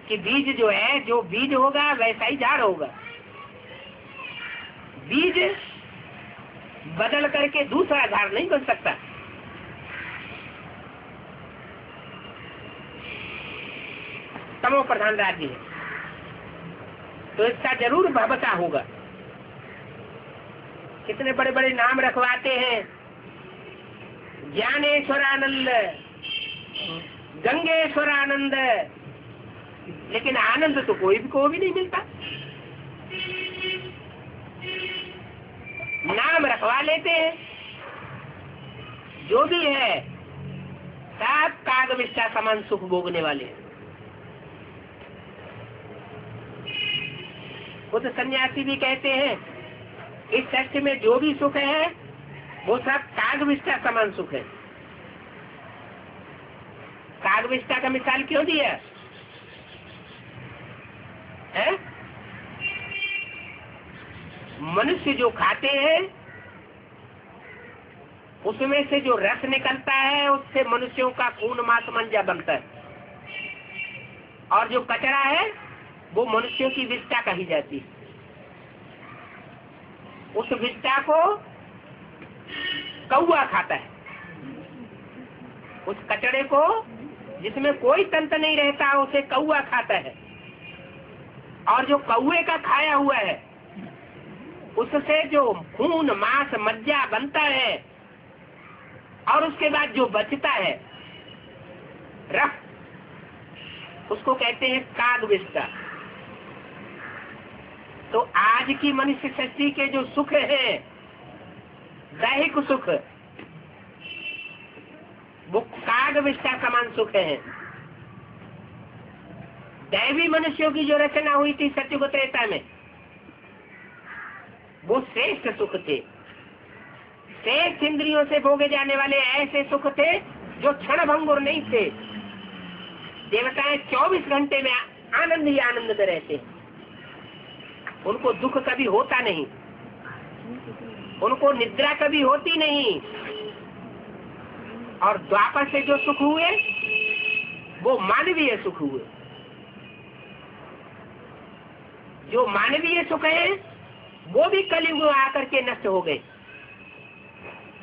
Speaker 1: कि बीज जो है, जो बीज होगा वैसा ही झाड़ होगा। बीज बदल करके दूसरा झाड़ नहीं बन सकता। तमो प्रधान राज्य है तो इसका जरूर भवता होगा। कितने बड़े बड़े नाम रखवाते हैं, ज्ञानेश्वरानंद, गंगेश्वरानंद, लेकिन आनंद तो कोई भी नहीं मिलता। नाम रखवा लेते हैं, जो भी है सब कागविष्ठा समान सुख भोगने वाले हैं। खुद सन्यासी भी कहते हैं इस सृष्टि में जो भी सुख है वो सब कागविष्ठा समान सुख है। कागविष्ठा का मिसाल क्यों दिया है? मनुष्य जो खाते हैं उसमें से जो रस निकलता है उससे मनुष्यों का खून मांस मंजा बनता है, और जो कचरा है वो मनुष्यों की विष्ठा कही जाती है। उस विष्ठा को कौवा खाता है। उस कचड़े को जिसमें कोई तंत्र नहीं रहता उसे कौवा खाता है, और जो कौवे का खाया हुआ है उससे जो खून मांस मज्जा बनता है और उसके बाद जो बचता है रस, उसको कहते हैं कागविष्ठा। तो आज की मनुष्य सृष्टि के जो सुख है, दैहिक सुख, वो कागविष्ठा समान सुख है। दैवी मनुष्यों की जो रचना हुई थी सत्युग त्रेता में, वो श्रेष्ठ सुख थे। श्रेष्ठ इंद्रियों से भोगे जाने वाले ऐसे सुख थे जो क्षण भंगुर नहीं थे। देवताएं 24 घंटे में आनंद ही आनंद में रहते, उनको दुख कभी होता नहीं, उनको निद्रा कभी होती नहीं। और द्वापर से जो सुख हुए वो मानवीय सुख हुए। जो मानवीय सुख है वो भी कलयुग आकर के नष्ट हो गए।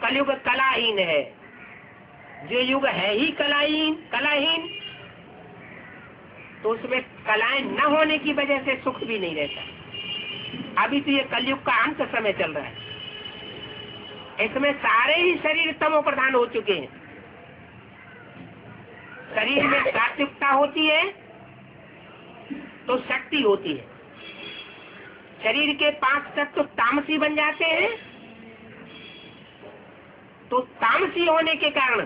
Speaker 1: कलयुग कलाहीन है। जो युग है ही कलाहीन, तो उसमें कलाएं न होने की वजह से सुख भी नहीं रहता। अभी तो ये कलयुग का अंत समय चल रहा है। इसमें सारे ही शरीर तमो प्रधान हो चुके हैं। शरीर में सात्विकता होती है तो शक्ति होती है। शरीर के 5 तत्व तामसी बन जाते हैं तो तामसी होने के कारण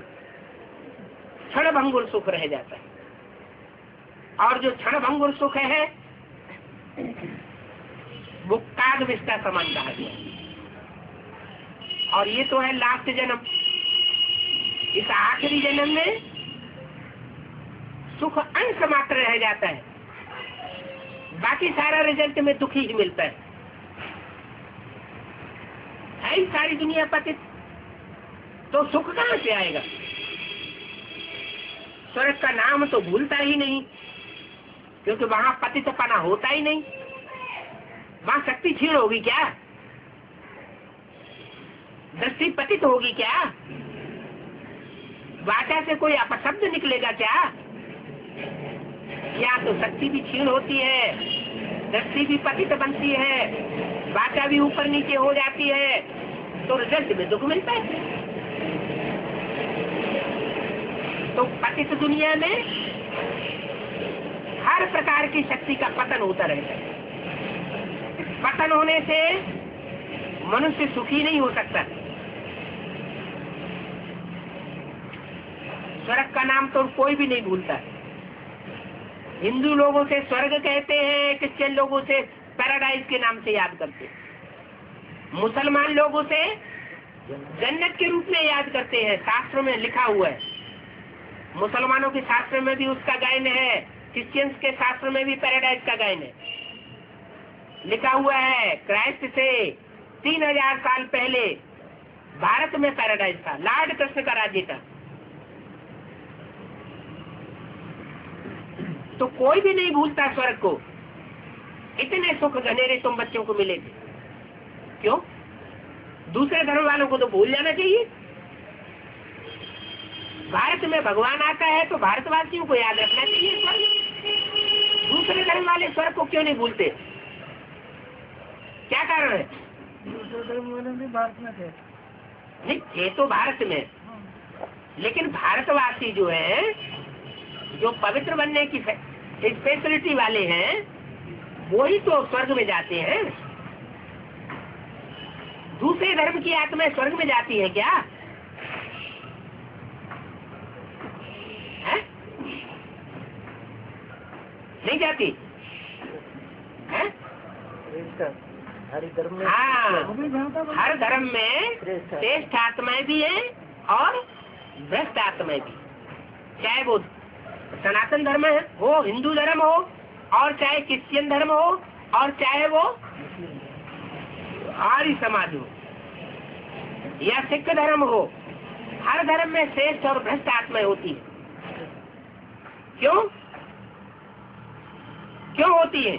Speaker 1: क्षण भंगुर सुख रह जाता है। और जो क्षण भंगुर सुख है वो कागविष्ठा समान कहा गया। और ये तो है लास्ट जन्म। इस आखिरी जन्म में सुख अंश मात्र रह जाता है, बाकी सारा रिजल्ट में दुखी ही मिलता है ही सारी दुनिया पतित, तो सुख कहां से आएगा? स्वर्ग का नाम तो भूलता ही नहीं, क्योंकि वहां पतितपना होता ही नहीं। वहां शक्ति क्षीण होगी क्या? दृष्टि पतित होगी क्या? वाचा से कोई अपशब्द निकलेगा क्या? या तो शक्ति भी क्षीण होती है, दृष्टि भी पतित बनती है, वाचा भी ऊपर नीचे हो जाती है, तो रिजल्ट में दुख मिलता है। तो पतित दुनिया में हर प्रकार की शक्ति का पतन होता रहता है। पतन होने से मनुष्य सुखी नहीं हो सकता। स्वर्ग का नाम तो कोई भी नहीं भूलता। हिंदू लोगों से स्वर्ग कहते हैं, क्रिश्चियन लोगों से पैराडाइज के नाम से याद करते हैं, मुसलमान लोगों से जन्नत के रूप में याद करते हैं। शास्त्र में लिखा हुआ है, मुसलमानों के शास्त्र में भी उसका गायन है, क्रिश्चियंस के शास्त्र में भी पैराडाइज का गायन है। लिखा हुआ है क्राइस्ट से 3000 साल पहले भारत में पैराडाइज था, लॉर्ड कृष्ण का राज्य था। तो कोई भी नहीं भूलता स्वर्ग को। इतने सुख घनेरे तुम बच्चों को मिले थे, क्यों? दूसरे धर्म वालों को तो भूल जाना चाहिए। भारत में भगवान आता है तो भारतवासियों को याद रखना चाहिए स्वर्ग। दूसरे धर्म वाले स्वर्ग को क्यों नहीं भूलते? क्या कारण है?
Speaker 2: दूसरे धर्म वाले भी भारत में थे।
Speaker 1: नहीं थे तो भारत में, लेकिन भारतवासी जो है, जो पवित्र बनने की स्पेशलिटी वाले हैं, वही तो स्वर्ग में जाते हैं। दूसरे धर्म की आत्मा स्वर्ग में जाती है क्या? है? नहीं जाती है?
Speaker 2: हर धर्म में,
Speaker 1: हाँ, हर धर्म में श्रेष्ठ आत्माएं भी हैं और भ्रष्ट आत्माएं भी। चाहे वो सनातन धर्म हो, हिंदू धर्म हो, और चाहे क्रिश्चियन धर्म हो, और चाहे वो आर्य समाज हो या सिख धर्म हो, हर धर्म में श्रेष्ठ और भ्रष्ट आत्माएं होती है। क्यों? क्यों होती है?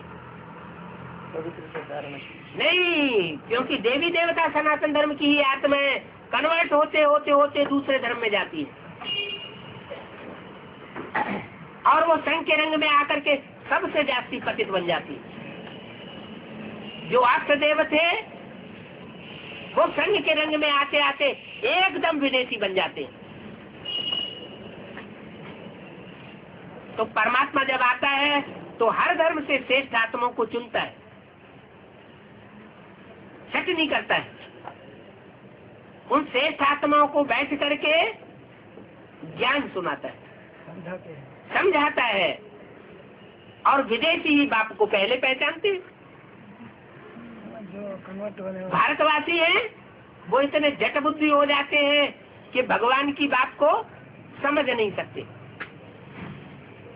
Speaker 1: नहीं, क्योंकि देवी देवता सनातन धर्म की ही आत्माएं कन्वर्ट होते होते होते दूसरे धर्म में जाती है, और वो संघ के रंग में आकर के सबसे जास्ती पतित बन जाती है। जो अष्ट देव थे वो संघ के रंग में आते आते एकदम विदेशी बन जाते हैं। तो परमात्मा जब आता है तो हर धर्म से श्रेष्ठ आत्माओं को चुनता है, शक नहीं करता है। उन श्रेष्ठ आत्माओं को बैठ करके ज्ञान सुनाता है, समझाता है, और विदेशी ही बाप को पहले पहचानते हैं। भारतवासी हैं वो इतने जट बुद्धि हो जाते हैं कि भगवान की बात को समझ नहीं सकते,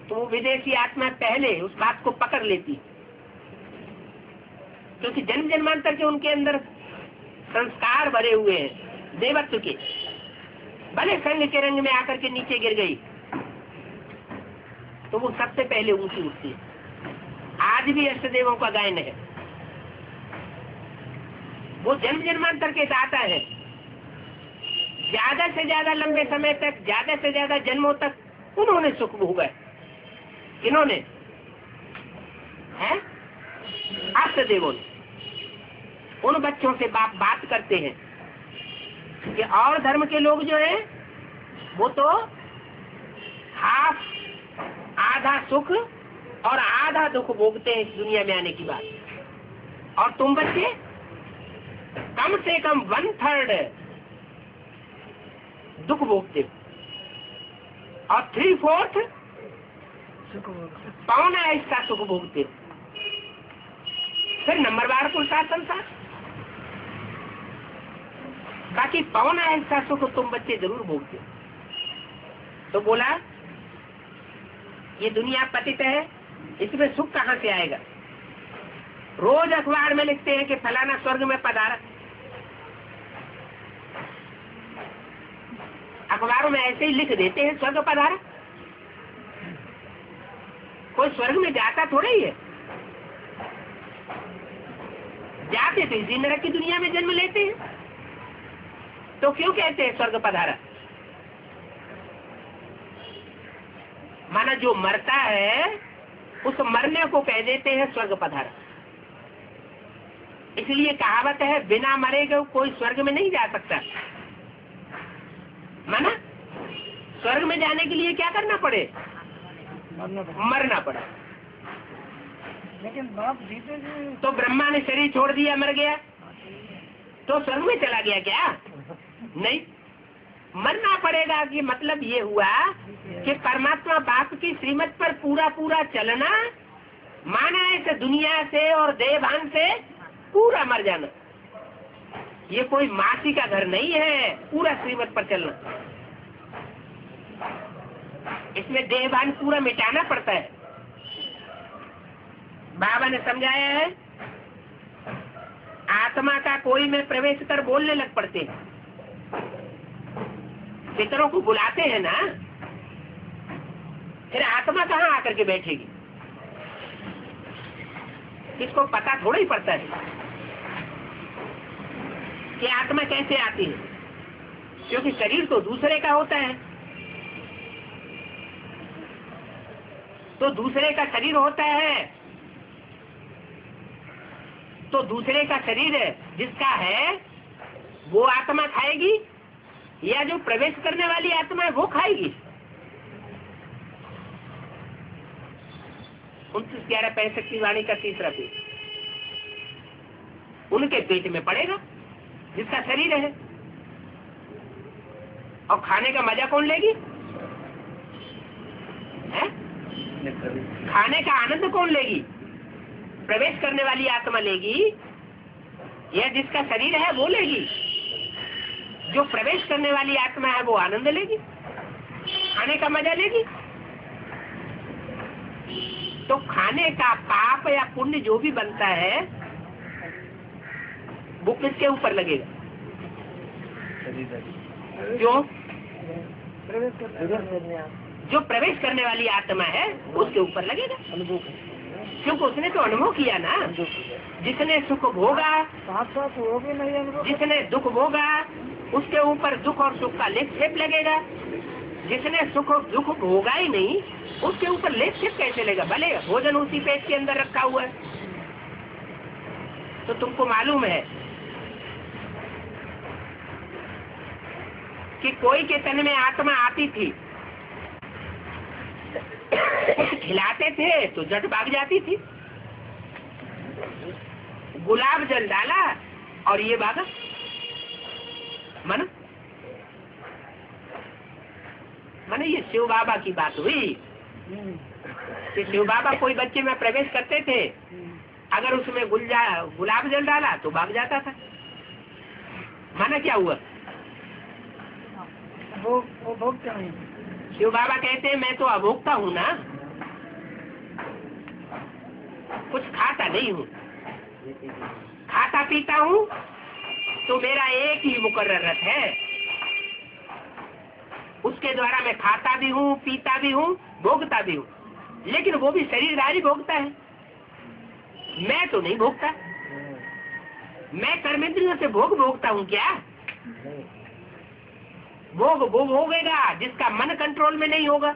Speaker 1: तो वो विदेशी आत्मा पहले उस बात को पकड़ लेती, क्योंकि जन्म जन्मांतर के उनके अंदर संस्कार भरे हुए हैं देवत्व के। भले संघ के रंग में आकर के नीचे गिर गई तो वो सबसे पहले ऊंची उठती है। आज भी अष्टदेवों का गायन है, वो जन्म जन्मांतर के दाता है। ज्यादा से ज्यादा लंबे समय तक, ज्यादा से ज्यादा जन्मों तक उन्होंने सुख भोगा है। किन्होंने? हैं? अष्टदेवों ने। उन बच्चों से बाप बात करते हैं कि और धर्म के लोग जो है वो तो हाफ, आधा सुख और आधा दुख भोगते हैं इस दुनिया में आने की बात, और तुम बच्चे कम से कम 1/3 दुख भोगते हो और 3/4 पौना हिस्सा सुख भोगते हो। फिर नंबरवार पुरुषार्थम था, बाकी पौना हिस्सा सुख तुम बच्चे जरूर भोगते हो। तो बोला ये दुनिया पतित है, इसमें सुख कहाँ से आएगा? रोज अखबार में लिखते हैं कि फलाना स्वर्ग में पधारा। अखबारों में ऐसे ही लिख देते हैं स्वर्ग पधारा। कोई स्वर्ग में जाता थोड़ा ही है, जाते तो इसी नरक की दुनिया में जन्म लेते हैं। तो क्यों कहते हैं स्वर्ग पधारा? माना जो मरता है उस मरने को कह देते हैं स्वर्ग पधारा। इसलिए कहावत है बिना मरेगा कोई स्वर्ग में नहीं जा सकता। माना स्वर्ग में जाने के लिए क्या करना पड़े? मरना पड़ा।
Speaker 2: लेकिन बाप जीते जी
Speaker 1: तो ब्रह्मा ने शरीर छोड़ दिया, मर गया, तो स्वर्ग में चला गया क्या? नहीं, मरना पड़ेगा। कि मतलब ये हुआ कि परमात्मा बाप की श्रीमत पर पूरा पूरा चलना, माना ऐसे दुनिया से और देवान से पूरा मर जाना। ये कोई मासी का घर नहीं है, पूरा श्रीमत पर चलना। इसमें देहभान पूरा मिटाना पड़ता है। बाबा ने समझाया है, आत्मा का कोई में प्रवेश कर बोलने लग पड़ते हैं। पितरों को बुलाते हैं ना, फिर आत्मा कहाँ आकर के बैठेगी? इसको पता थोड़ा ही पड़ता है कि आत्मा कैसे आती है, क्योंकि शरीर तो दूसरे का होता है। तो दूसरे का शरीर होता है, तो दूसरे का शरीर जिसका है वो आत्मा खाएगी या जो प्रवेश करने वाली आत्मा है वो खाएगी? 29/11/65 की वाणी का तीसरा पेज, उनके पेट में पड़ेगा जिसका शरीर है। और खाने का मजा कौन लेगी? है? खाने का आनंद कौन लेगी? प्रवेश करने वाली आत्मा लेगी या जिसका शरीर है वो लेगी? जो प्रवेश करने वाली आत्मा है वो आनंद लेगी, खाने का मजा लेगी। तो खाने का पाप या पुण्य जो भी बनता है वो किसके ऊपर लगेगा? क्यों? जो प्रवेश करने वाली आत्मा है उसके ऊपर लगेगा, क्योंकि उसने तो अनुभव किया ना। जिसने सुख भोगा, जिसने दुख भोगा, उसके ऊपर दुख और सुख का लेप छेप लगेगा। जिसने सुख और दुख भोगा ही नहीं, उसके ऊपर लेप छेप कैसे लेगा? भले भोजन उसी पेट के अंदर रखा हुआ है। तो तुमको मालूम है कि कोई के तन में आत्मा आती थी, खिलाते थे तो जट भाग जाती थी। गुलाब जल डाला और ये भागा। माने ये शिव बाबा की बात हुई कि शिव बाबा कोई बच्चे में प्रवेश करते थे, अगर उसमें गुलाब जल डाला तो भाग जाता था। माना क्या हुआ?
Speaker 2: वो भोगते नहीं।
Speaker 1: शिव बाबा कहते हैं मैं तो अभोक्ता हूँ ना, कुछ खाता नहीं हूँ, खाता पीता हूँ तो मेरा एक ही मुकर्रर रथ है, उसके द्वारा मैं खाता भी हूँ, पीता भी हूँ, भोगता भी हूँ। लेकिन वो भी शरीरधारी भोगता है, मैं तो नहीं भोगता। मैं कर्मेंद्रियों से भोगता हूँ क्या? भोग वो भोगेगा जिसका मन कंट्रोल में नहीं होगा।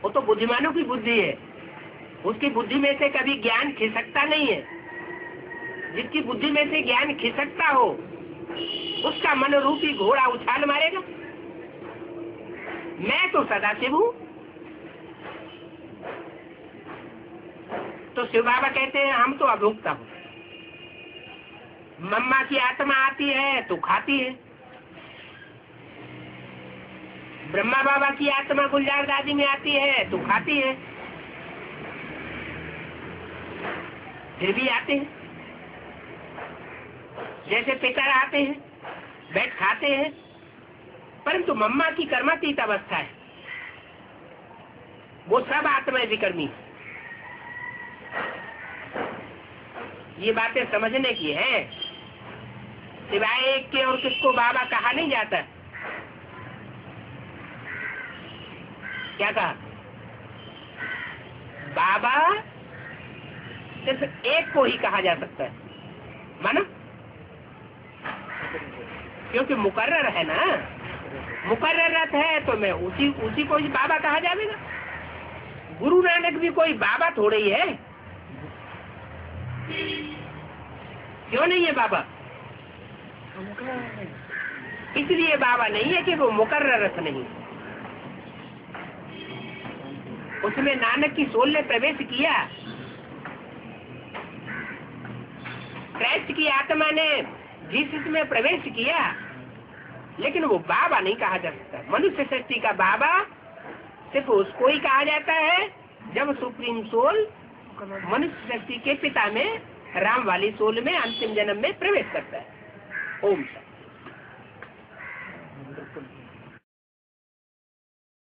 Speaker 1: वो तो बुद्धिमानों की बुद्धि है, उसकी बुद्धि में से कभी ज्ञान खिसकता नहीं है। जिसकी बुद्धि में से ज्ञान खिसकता हो उसका मन रूपी घोड़ा उछाल मारेगा। मैं तो सदाशिव हूँ। तो शिव बाबा कहते हैं हम तो अभोक्ता हूँ। मम्मा की आत्मा आती है तो खाती है, ब्रह्मा बाबा की आत्मा गुलजार दादी में आती है तो खाती है, फिर भी आते हैं। जैसे पितर आते हैं, बैठ खाते हैं, परंतु मम्मा की कर्मातीत अवस्था है, वो सब आत्माएं विकर्मी। ये बातें समझने की है, सिवाय एक के और किसको बाबा कहा नहीं जाता। क्या कहा? बाबा सिर्फ एक को ही कहा जा सकता है। माना क्योंकि मुकर्रर है ना, मुकर्ररत है तो मैं उसी को ही बाबा कहा जाएगा। गुरु नानक भी कोई बाबा थोड़े ही है, क्यों नहीं है बाबा? इसलिए बाबा नहीं है कि वो मुकर्ररत नहीं। उसमें नानक की सोल ने प्रवेश किया, क्राइस्ट की आत्मा ने जीसस में प्रवेश किया, लेकिन वो बाबा नहीं कहा जा सकता। मनुष्य सृष्टि का बाबा सिर्फ उसको ही कहा जाता है जब सुप्रीम सोल मनुष्य सृष्टि के पिता में, राम वाली सोल में अंतिम जन्म में प्रवेश करता है। ओम शांति।